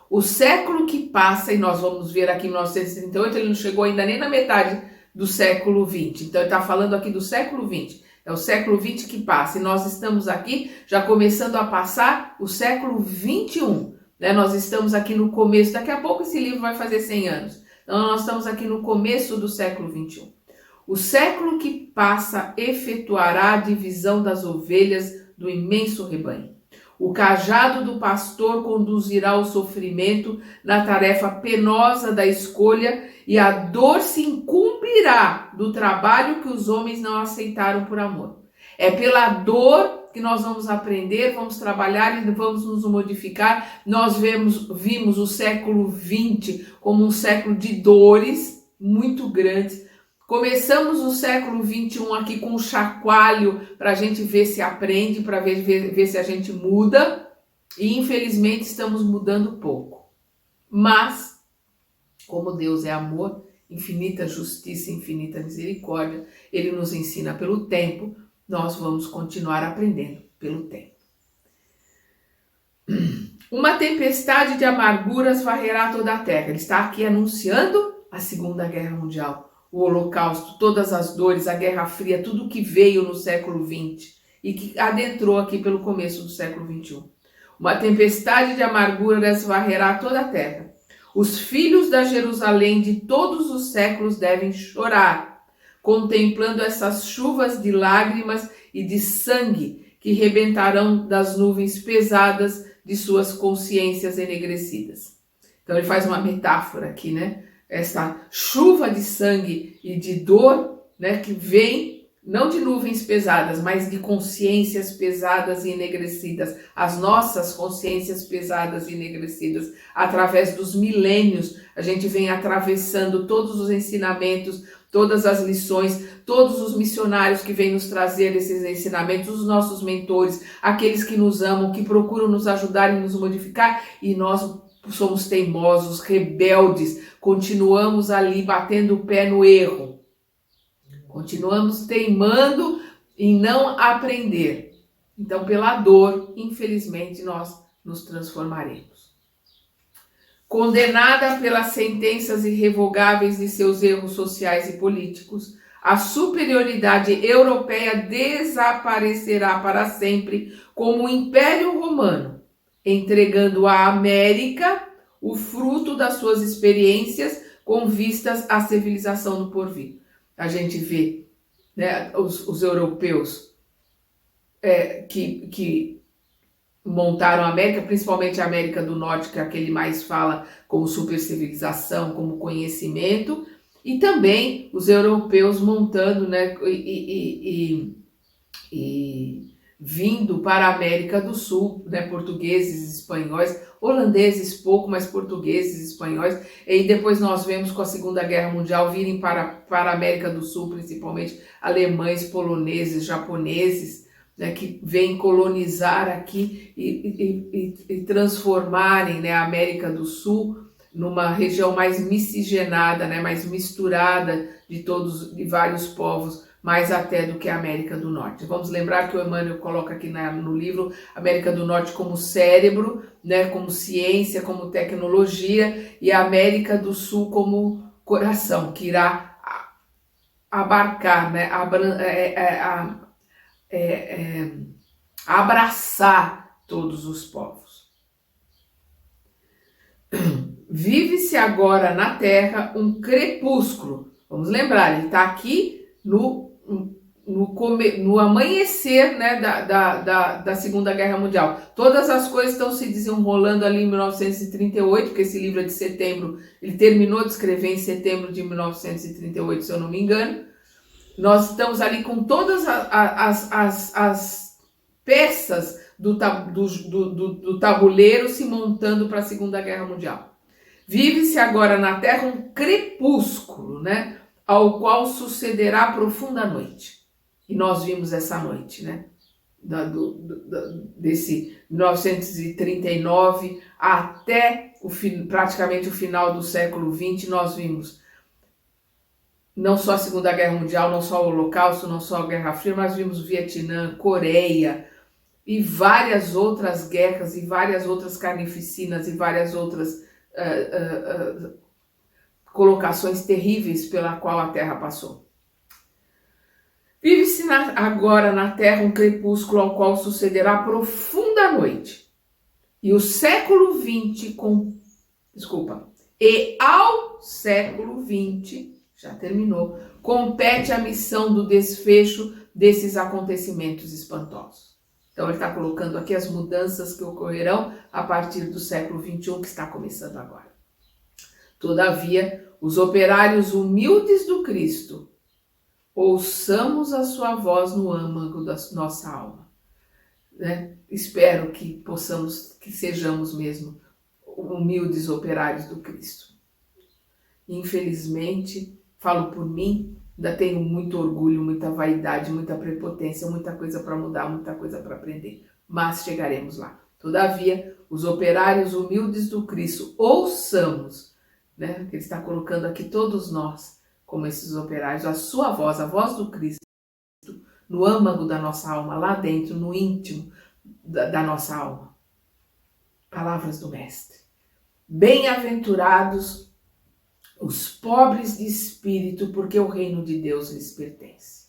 O século que passa, e nós vamos ver aqui em 1938, ele não chegou ainda nem na metade do século XX. Então ele está falando aqui do século XX. É o século XX que passa. E nós estamos aqui já começando a passar o século XXI. Né? Nós estamos aqui no começo. Daqui a pouco esse livro vai fazer 100 anos. Então nós estamos aqui no começo do século XXI. O século que passa efetuará a divisão das ovelhas do imenso rebanho. O cajado do pastor conduzirá o sofrimento na tarefa penosa da escolha e a dor se incumbirá do trabalho que os homens não aceitaram por amor. É pela dor que nós vamos aprender, vamos trabalhar e vamos nos modificar. Nós vimos o século XX como um século de dores muito grandes. Começamos o século XXI aqui com um chacoalho para a gente ver se aprende, para ver se a gente muda. E infelizmente estamos mudando pouco. Mas, como Deus é amor, infinita justiça, infinita misericórdia, Ele nos ensina pelo tempo, nós vamos continuar aprendendo pelo tempo. Uma tempestade de amarguras varrerá toda a terra. Ele está aqui anunciando a Segunda Guerra Mundial. O Holocausto, todas as dores, a Guerra Fria, tudo que veio no século XX e que adentrou aqui pelo começo do século XXI. Uma tempestade de amarguras varrerá toda a terra. Os filhos da Jerusalém de todos os séculos devem chorar, contemplando essas chuvas de lágrimas e de sangue que rebentarão das nuvens pesadas de suas consciências enegrecidas. Então ele faz uma metáfora aqui, né? Essa chuva de sangue e de dor, né, que vem não de nuvens pesadas, mas de consciências pesadas e enegrecidas, as nossas consciências pesadas e enegrecidas, através dos milênios, a gente vem atravessando todos os ensinamentos, todas as lições, todos os missionários que vêm nos trazer esses ensinamentos, os nossos mentores, aqueles que nos amam, que procuram nos ajudar e nos modificar, e nós somos teimosos, rebeldes, continuamos ali batendo o pé no erro, continuamos teimando em não aprender. Então, pela dor, infelizmente, nós nos transformaremos. Condenada pelas sentenças irrevogáveis de seus erros sociais e políticos, a superioridade europeia desaparecerá para sempre como o Império Romano, entregando à América o fruto das suas experiências com vistas à civilização do porvir. A gente vê, né, os europeus que montaram a América, principalmente a América do Norte, que é a que ele mais fala como supercivilização, como conhecimento, e também os europeus montando, né, e vindo para a América do Sul, né, portugueses, espanhóis, holandeses pouco, mas portugueses, espanhóis, e depois nós vemos com a Segunda Guerra Mundial virem para a América do Sul, principalmente alemães, poloneses, japoneses, né, que vêm colonizar aqui e transformarem, né, a América do Sul numa região mais miscigenada, né, mais misturada de vários povos, mais até do que a América do Norte. Vamos lembrar que o Emmanuel coloca aqui no livro América do Norte como cérebro, né, como ciência, como tecnologia, e a América do Sul como coração, que irá abarcar, né, abraçar todos os povos. Vive-se agora na Terra um crepúsculo. Vamos lembrar, ele está aqui no amanhecer, né, da Segunda Guerra Mundial. Todas as coisas estão se desenrolando ali em 1938, porque esse livro é de setembro, ele terminou de escrever em setembro de 1938, se eu não me engano. Nós estamos ali com todas as peças do tabuleiro se montando para a Segunda Guerra Mundial. Vive-se agora na Terra um crepúsculo, né, ao qual sucederá a profunda noite. E nós vimos essa noite, né, desse 1939 até praticamente o final do século XX, nós vimos não só a Segunda Guerra Mundial, não só o Holocausto, não só a Guerra Fria, mas vimos Vietnã, Coreia e várias outras guerras e várias outras carnificinas e várias outras colocações terríveis pela qual a Terra passou. Vive-se agora na terra um crepúsculo ao qual sucederá profunda noite. E o século 20 e ao século 20, já terminou, compete a missão do desfecho desses acontecimentos espantosos. Então ele está colocando aqui as mudanças que ocorrerão a partir do século 21, que está começando agora. Todavia, os operários humildes do Cristo, ouçamos a sua voz no âmago da nossa alma. Né? Espero que que sejamos mesmo humildes operários do Cristo. Infelizmente, falo por mim, ainda tenho muito orgulho, muita vaidade, muita prepotência, muita coisa para mudar, muita coisa para aprender. Mas chegaremos lá. Todavia, os operários humildes do Cristo, ouçamos, né? Ele está colocando aqui todos nós, como esses operários, a sua voz, a voz do Cristo, no âmago da nossa alma, lá dentro, no íntimo da nossa alma. Palavras do Mestre. Bem-aventurados os pobres de espírito, porque o reino de Deus lhes pertence.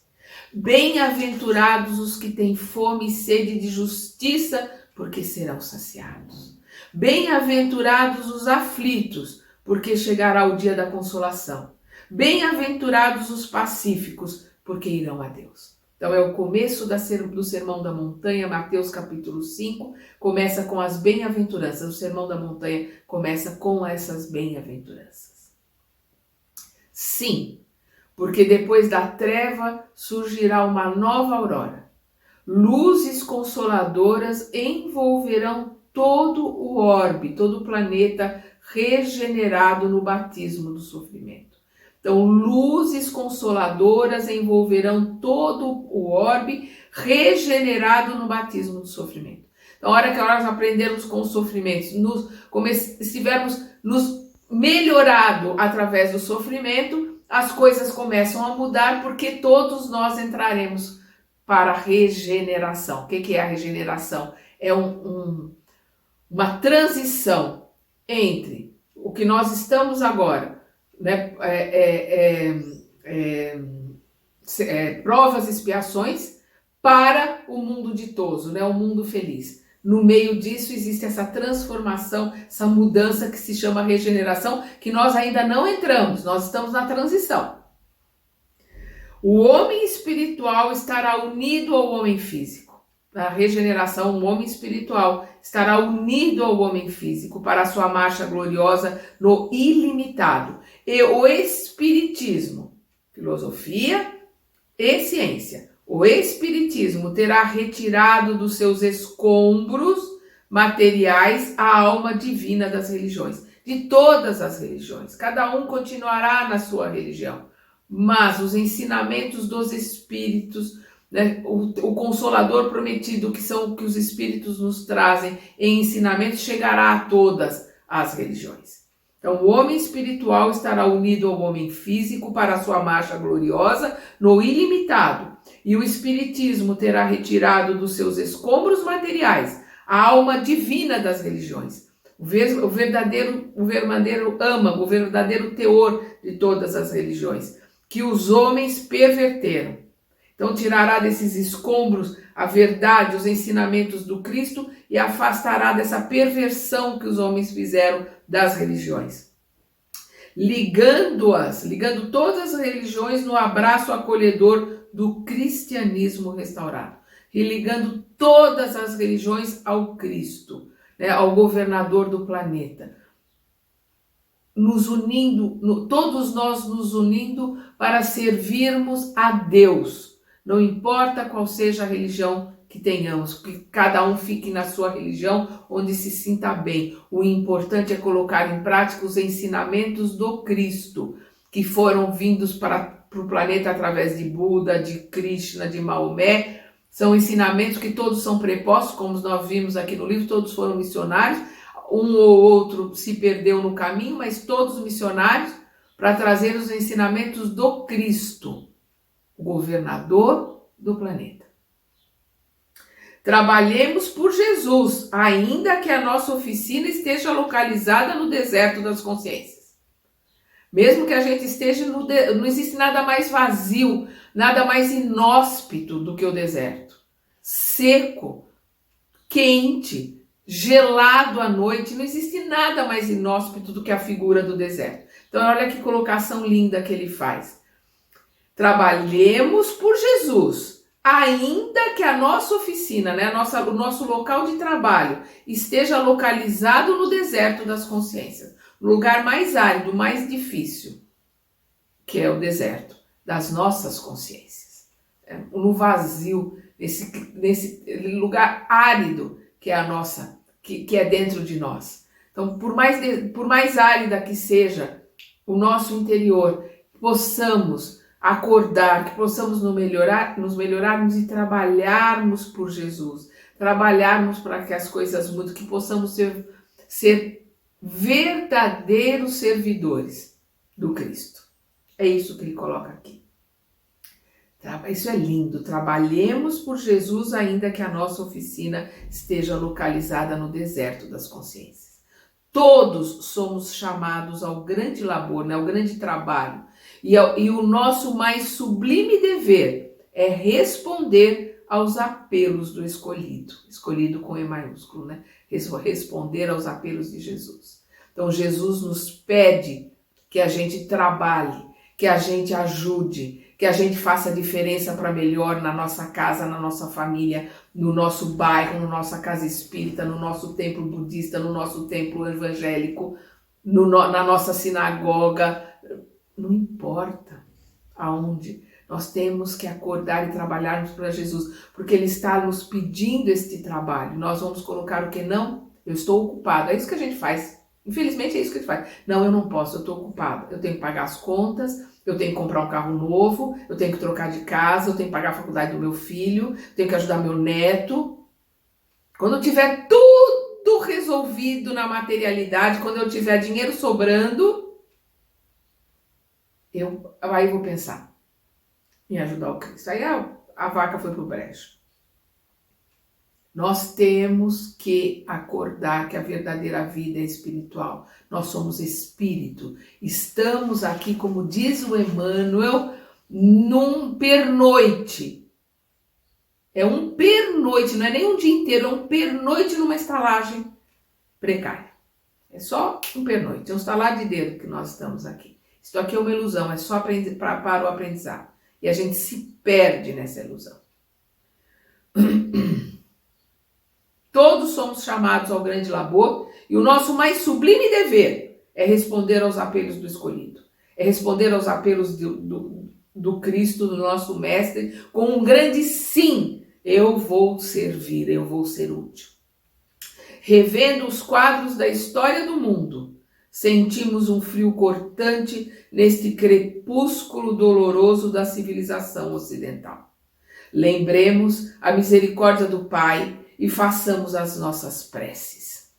Bem-aventurados os que têm fome e sede de justiça, porque serão saciados. Bem-aventurados os aflitos, porque chegará o dia da consolação. Bem-aventurados os pacíficos, porque irão a Deus. Então é o começo do Sermão da Montanha, Mateus capítulo 5, começa com as bem-aventuranças. O Sermão da Montanha começa com essas bem-aventuranças. Sim, porque depois da treva surgirá uma nova aurora. Luzes consoladoras envolverão todo o orbe, todo o planeta regenerado no batismo do sofrimento. Então, luzes consoladoras envolverão todo o orbe regenerado no batismo do sofrimento. Então, a hora que nós aprendermos com os sofrimentos, estivermos nos melhorado através do sofrimento, as coisas começam a mudar, porque todos nós entraremos para a regeneração. O que é a regeneração? É uma transição entre o que nós estamos agora, né, provas e expiações, para o mundo ditoso, né, o mundo feliz. No meio disso existe essa transformação, essa mudança que se chama regeneração, que nós ainda não entramos, nós estamos na transição. O homem espiritual estará unido ao homem físico. Na regeneração, o homem espiritual estará unido ao homem físico para a sua marcha gloriosa no ilimitado. E o espiritismo, filosofia e ciência, o espiritismo terá retirado dos seus escombros materiais a alma divina das religiões, de todas as religiões. Cada um continuará na sua religião, mas os ensinamentos dos espíritos, né, o Consolador prometido, que são o que os espíritos nos trazem em ensinamentos, chegará a todas as religiões. Então, o homem espiritual estará unido ao homem físico para a sua marcha gloriosa no ilimitado, e o espiritismo terá retirado dos seus escombros materiais a alma divina das religiões, o verdadeiro âmago, o verdadeiro teor de todas as religiões, que os homens perverteram. Então tirará desses escombros a verdade, os ensinamentos do Cristo, e afastará dessa perversão que os homens fizeram das religiões. Ligando todas as religiões no abraço acolhedor do cristianismo restaurado. E ligando todas as religiões ao Cristo, né, ao governador do planeta. Nos unindo, todos nós nos unindo para servirmos a Deus. Não importa qual seja a religião que tenhamos, que cada um fique na sua religião onde se sinta bem. O importante é colocar em prática os ensinamentos do Cristo, que foram vindos para o planeta através de Buda, de Krishna, de Maomé. São ensinamentos que todos são prepostos, como nós vimos aqui no livro, todos foram missionários. Um ou outro se perdeu no caminho, mas todos missionários, para trazer os ensinamentos do Cristo, o governador do planeta. Trabalhemos por Jesus, ainda que a nossa oficina esteja localizada no deserto das consciências. Mesmo que a gente esteja não existe nada mais vazio, nada mais inóspito do que o deserto. Seco, quente, gelado à noite, não existe nada mais inóspito do que a figura do deserto. Então olha que colocação linda que ele faz. Trabalhemos por Jesus, ainda que a nossa oficina, né, o nosso local de trabalho esteja localizado no deserto das consciências, no lugar mais árido, mais difícil, que é o deserto das nossas consciências, no vazio, nesse lugar árido que é a nossa, que é dentro de nós. Então, por mais árida que seja o nosso interior, possamos acordar, que possamos nos melhorarmos e trabalharmos por Jesus, trabalharmos para que as coisas mudem, que possamos ser verdadeiros servidores do Cristo. É isso que ele coloca aqui. Isso é lindo. Trabalhemos por Jesus, ainda que a nossa oficina esteja localizada no deserto das consciências. Todos somos chamados ao grande labor, né, ao grande trabalho. E o nosso mais sublime dever é responder aos apelos do escolhido. Escolhido com E maiúsculo, né? Responder aos apelos de Jesus. Então, Jesus nos pede que a gente trabalhe, que a gente ajude, que a gente faça diferença para melhor na nossa casa, na nossa família, no nosso bairro, na nossa casa espírita, no nosso templo budista, no nosso templo evangélico, na nossa sinagoga. Não importa aonde, nós temos que acordar e trabalharmos para Jesus, porque Ele está nos pedindo este trabalho. Nós vamos colocar o que não? Eu estou ocupado. É isso que a gente faz. Infelizmente é isso que a gente faz. Não, eu não posso, eu estou ocupado. Eu tenho que pagar as contas, eu tenho que comprar um carro novo, eu tenho que trocar de casa, eu tenho que pagar a faculdade do meu filho, eu tenho que ajudar meu neto. Quando eu tiver tudo resolvido na materialidade, quando eu tiver dinheiro sobrando, aí eu vou pensar em ajudar o Cristo. Aí a vaca foi pro brejo. Nós temos que acordar que a verdadeira vida é espiritual. Nós somos espírito. Estamos aqui, como diz o Emmanuel, num pernoite. É um pernoite, não é nem um dia inteiro, é um pernoite numa estalagem precária. É só um pernoite, é um estalar de dedo que nós estamos aqui. Isso aqui é uma ilusão, é só para o aprendizado. E a gente se perde nessa ilusão. Todos somos chamados ao grande labor e o nosso mais sublime dever é responder aos apelos do escolhido. É responder aos apelos do Cristo, do nosso Mestre, com um grande sim. Eu vou servir, eu vou ser útil. Revendo os quadros da história do mundo, sentimos um frio cortante neste crepúsculo doloroso da civilização ocidental. Lembremos a misericórdia do Pai e façamos as nossas preces.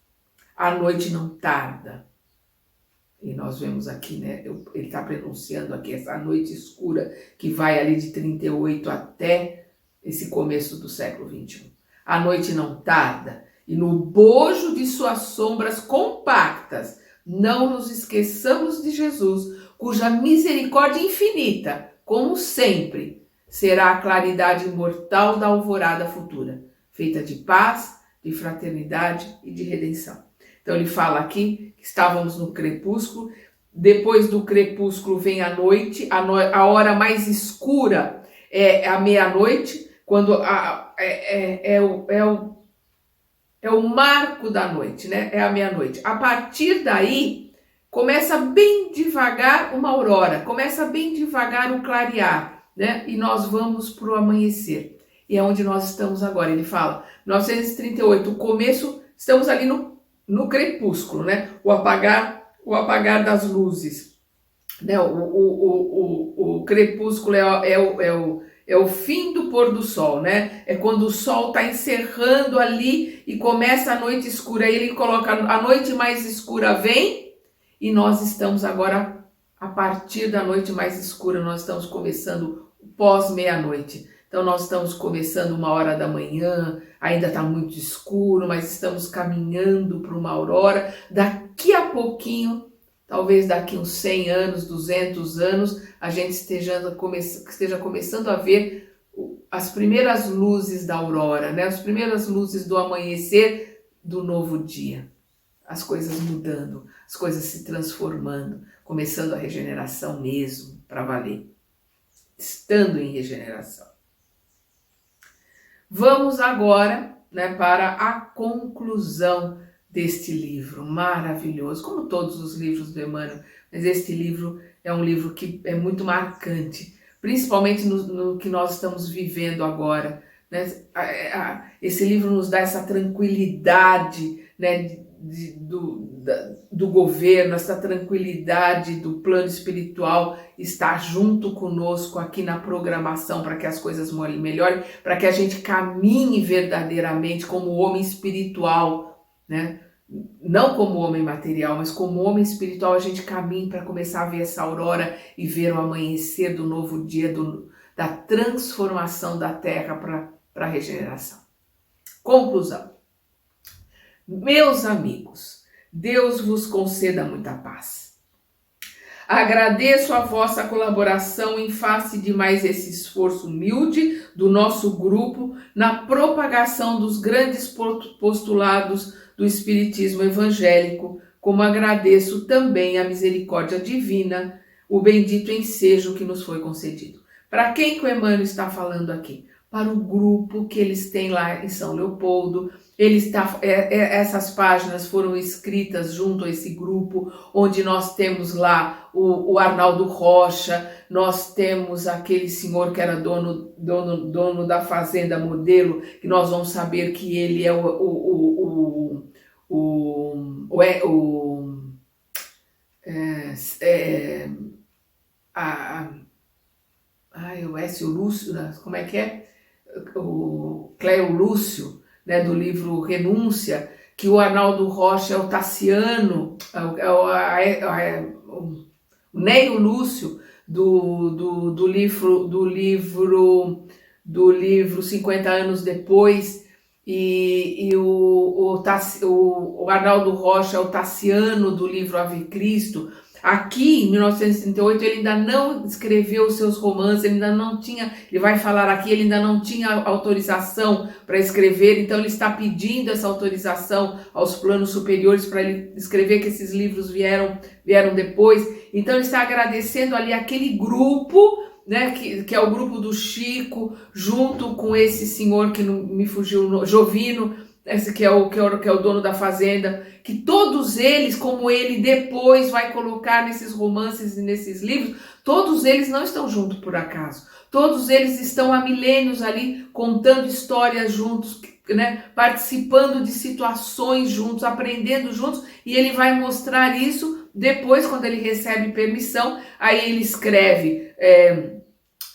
A noite não tarda. E nós vemos aqui, né? Ele está pronunciando aqui essa noite escura que vai ali de 38 até esse começo do século XXI. A noite não tarda e no bojo de suas sombras compactas não nos esqueçamos de Jesus, cuja misericórdia infinita, como sempre, será a claridade imortal da alvorada futura, feita de paz, de fraternidade e de redenção. Então ele fala aqui que estávamos no crepúsculo, depois do crepúsculo vem a noite, a hora mais escura é a meia-noite, quando é o marco da noite, né? É a meia-noite. A partir daí, começa bem devagar uma aurora, começa bem devagar o clarear, né? E nós vamos para o amanhecer. E é onde nós estamos agora. Ele fala, 1938, o começo, estamos ali no crepúsculo, né? O apagar das luzes, né? O crepúsculo é o fim do pôr do sol, né? É quando o sol está encerrando ali e começa a noite escura. Aí ele coloca a noite mais escura vem e nós estamos agora, a partir da noite mais escura, nós estamos começando pós-meia-noite. Então nós estamos começando 1h da manhã, ainda está muito escuro, mas estamos caminhando para uma aurora. Daqui a pouquinho talvez daqui uns 100 anos, 200 anos, a gente esteja começando a ver as primeiras luzes da aurora, né? As primeiras luzes do amanhecer do novo dia. As coisas mudando, as coisas se transformando, começando a regeneração mesmo, para valer. Estando em regeneração. Vamos agora, né, para a conclusão deste livro maravilhoso, como todos os livros do Emmanuel, mas este livro é um livro que é muito marcante, principalmente no que nós estamos vivendo agora, né? Esse livro nos dá essa tranquilidade, né, do governo, essa tranquilidade do plano espiritual estar junto conosco aqui na programação para que as coisas melhorem, para que a gente caminhe verdadeiramente como homem espiritual, né? Não como homem material, mas como homem espiritual, a gente caminhe para começar a ver essa aurora e ver o amanhecer do novo dia, da transformação da Terra para a regeneração. Conclusão. Meus amigos, Deus vos conceda muita paz. Agradeço a vossa colaboração em face de mais esse esforço humilde do nosso grupo na propagação dos grandes postulados do Espiritismo evangélico, como agradeço também a misericórdia divina, o bendito ensejo que nos foi concedido. Para quem que o Emmanuel está falando aqui? Para o grupo que eles têm lá em São Leopoldo. Essas páginas foram escritas junto a esse grupo, onde nós temos lá o Arnaldo Rocha, nós temos aquele senhor que era dono da Fazenda Modelo, que nós vamos saber que ele é o Écio Lúcio, como é que é? O Cleo Lúcio, né, do livro Renúncia, que o Arnaldo Rocha é o Tassiano, o Neio Lúcio do livro 50 anos depois, e o Arnaldo Rocha é o Tassiano do livro Ave Cristo. Aqui, em 1938, ele ainda não escreveu os seus romances, ele ainda não tinha, ele vai falar aqui, ele ainda não tinha autorização para escrever, então ele está pedindo essa autorização aos planos superiores para ele escrever, que esses livros vieram depois. Então ele está agradecendo ali aquele grupo, né, que é o grupo do Chico, junto com esse senhor que não me fugiu, Jovino, esse que é o dono da fazenda, que todos eles, como ele depois vai colocar nesses romances e nesses livros, todos eles não estão juntos por acaso. Todos eles estão há milênios ali contando histórias juntos, né, participando de situações juntos, aprendendo juntos, e ele vai mostrar isso depois, quando ele recebe permissão. Aí ele escreve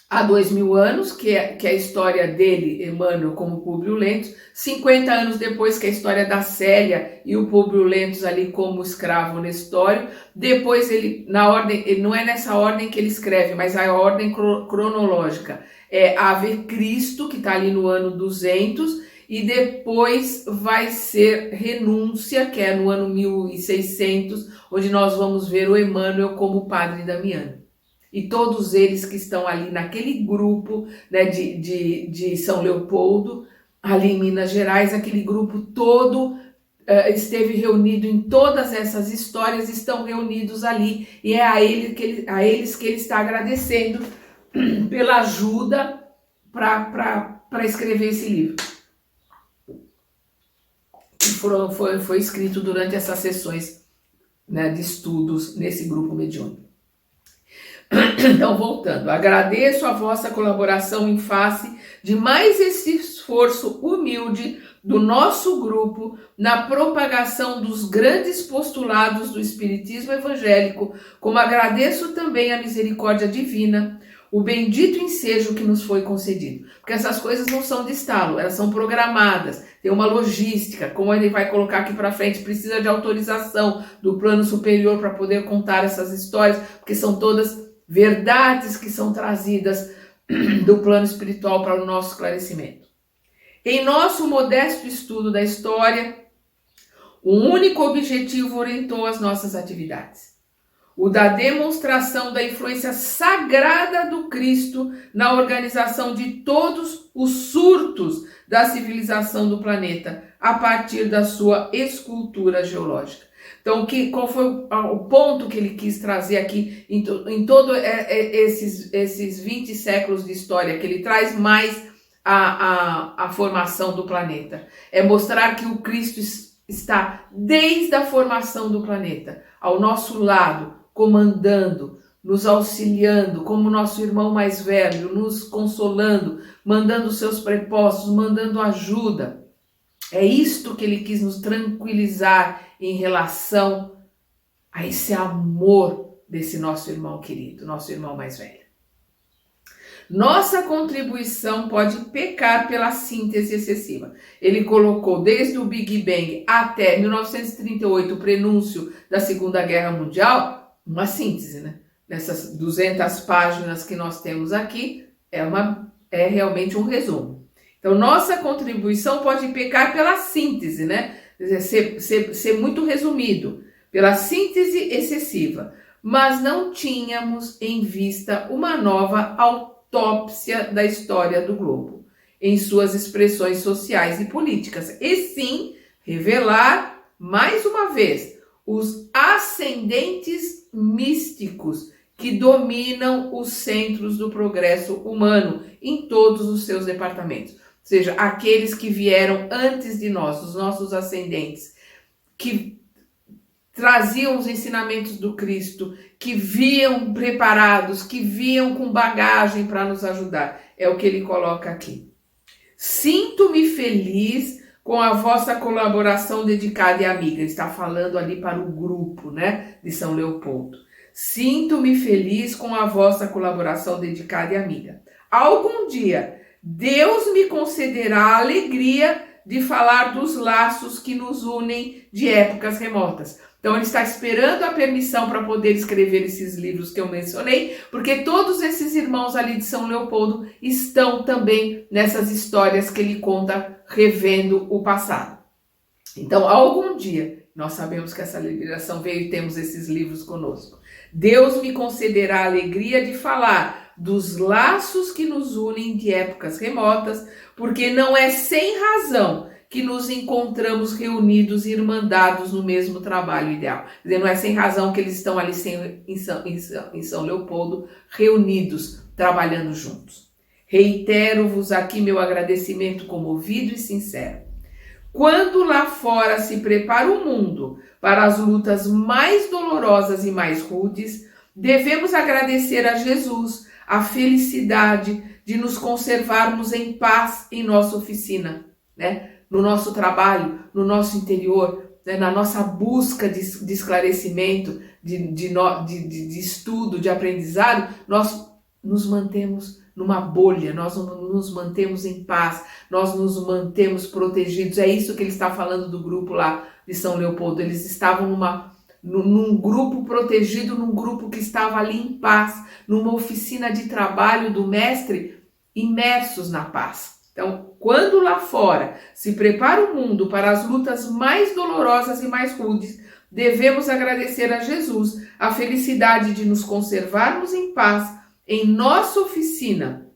há 2000 anos, que é a história dele, Emmanuel, como Públio Lentulus, 50 anos depois, que é a história da Célia e o Públio Lentulus ali como escravo Nestório. Depois ele não é nessa ordem que ele escreve, mas a ordem cronológica é Ave Cristo, que está ali no ano 200, e depois vai ser Renúncia, que é no ano 1600, onde nós vamos ver o Emmanuel como Padre Damiano. E todos eles que estão ali naquele grupo, né, de São Leopoldo, ali em Minas Gerais, aquele grupo todo esteve reunido em todas essas histórias, estão reunidos ali, e é a eles que ele está agradecendo pela ajuda para escrever esse livro. Que foi escrito durante essas sessões, né, de estudos nesse grupo mediúnico. Então, voltando, agradeço a vossa colaboração em face de mais esse esforço humilde do nosso grupo na propagação dos grandes postulados do Espiritismo evangélico, como agradeço também a misericórdia divina, o bendito ensejo que nos foi concedido. Porque essas coisas não são de estalo, elas são programadas, tem uma logística, como ele vai colocar aqui para frente, precisa de autorização do plano superior para poder contar essas histórias, porque são todas verdades que são trazidas do plano espiritual para o nosso esclarecimento. Em nosso modesto estudo da história, um único objetivo orientou as nossas atividades: o da demonstração da influência sagrada do Cristo na organização de todos os surtos da civilização do planeta, a partir da sua escultura geológica. Então, qual foi o ponto que ele quis trazer aqui em todos esses 20 séculos de história, que ele traz mais a formação do planeta? É mostrar que o Cristo está desde a formação do planeta, ao nosso lado, comandando, nos auxiliando, como nosso irmão mais velho, nos consolando, mandando seus prepostos, mandando ajuda. É isto que ele quis nos tranquilizar em relação a esse amor desse nosso irmão querido, nosso irmão mais velho. Nossa contribuição pode pecar pela síntese excessiva. Ele colocou desde o Big Bang até 1938, o prenúncio da Segunda Guerra Mundial, uma síntese, né? Nessas 200 páginas que nós temos aqui, é realmente um resumo. Então, nossa contribuição pode pecar pela síntese, né? Ser muito resumido, pela síntese excessiva. Mas não tínhamos em vista uma nova autópsia da história do globo, em suas expressões sociais e políticas, e sim revelar, mais uma vez, os ascendentes místicos que dominam os centros do progresso humano em todos os seus departamentos. Ou seja, aqueles que vieram antes de nós, os nossos ascendentes, que traziam os ensinamentos do Cristo, que viam preparados, que viam com bagagem para nos ajudar. É o que ele coloca aqui. Sinto-me feliz com a vossa colaboração dedicada e amiga. Ele está falando ali para o grupo, né, de São Leopoldo. Sinto-me feliz com a vossa colaboração dedicada e amiga. Algum dia, Deus me concederá a alegria de falar dos laços que nos unem de épocas remotas. Então, ele está esperando a permissão para poder escrever esses livros que eu mencionei, porque todos esses irmãos ali de São Leopoldo estão também nessas histórias que ele conta, revendo o passado. Então, algum dia, nós sabemos que essa liberação veio e temos esses livros conosco. Deus me concederá a alegria de falar dos laços que nos unem de épocas remotas, porque não é sem razão que nos encontramos reunidos e irmandados no mesmo trabalho ideal. Quer dizer, não é sem razão que eles estão ali em São Leopoldo, reunidos, trabalhando juntos. Reitero-vos aqui meu agradecimento comovido e sincero. Quando lá fora se prepara o mundo para as lutas mais dolorosas e mais rudes, devemos agradecer a Jesus a felicidade de nos conservarmos em paz em nossa oficina, né? No nosso trabalho, no nosso interior, né? Na nossa busca de esclarecimento, de estudo, de aprendizado, nós nos mantemos numa bolha, nós nos mantemos em paz, nós nos mantemos protegidos. É isso que ele está falando do grupo lá de São Leopoldo. Eles estavam num grupo protegido, num grupo que estava ali em paz, numa oficina de trabalho do mestre, imersos na paz. Então, quando lá fora se prepara o mundo para as lutas mais dolorosas e mais rudes, devemos agradecer a Jesus a felicidade de nos conservarmos em paz em nossa oficina,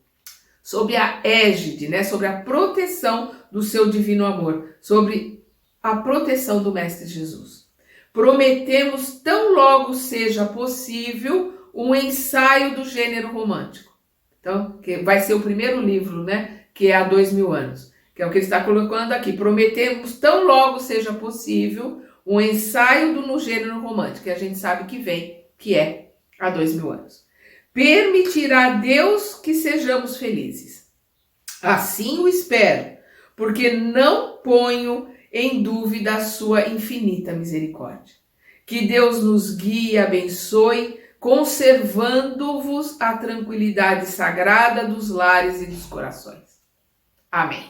sob a égide, né, sobre a proteção do seu divino amor, sobre a proteção do Mestre Jesus. Prometemos tão logo seja possível um ensaio do gênero romântico. Então, que vai ser o primeiro livro, né, que é há 2000 anos, que é o que ele está colocando aqui. Prometemos tão logo seja possível um ensaio no gênero romântico, que a gente sabe que vem, que é há 2000 anos. Permitirá Deus que sejamos felizes. Assim o espero, porque não ponho em dúvida a sua infinita misericórdia. Que Deus nos guie e abençoe, conservando-vos a tranquilidade sagrada dos lares e dos corações. Amém.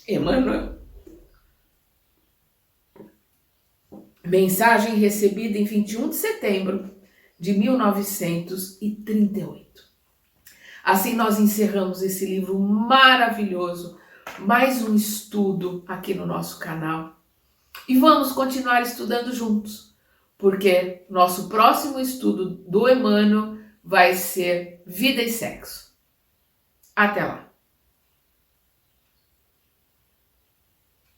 Emmanuel. Mensagem recebida em 21 de setembro de 1938. Assim nós encerramos esse livro maravilhoso, mais um estudo aqui no nosso canal. E vamos continuar estudando juntos, porque nosso próximo estudo do Emmanuel vai ser Vida e Sexo. Até lá!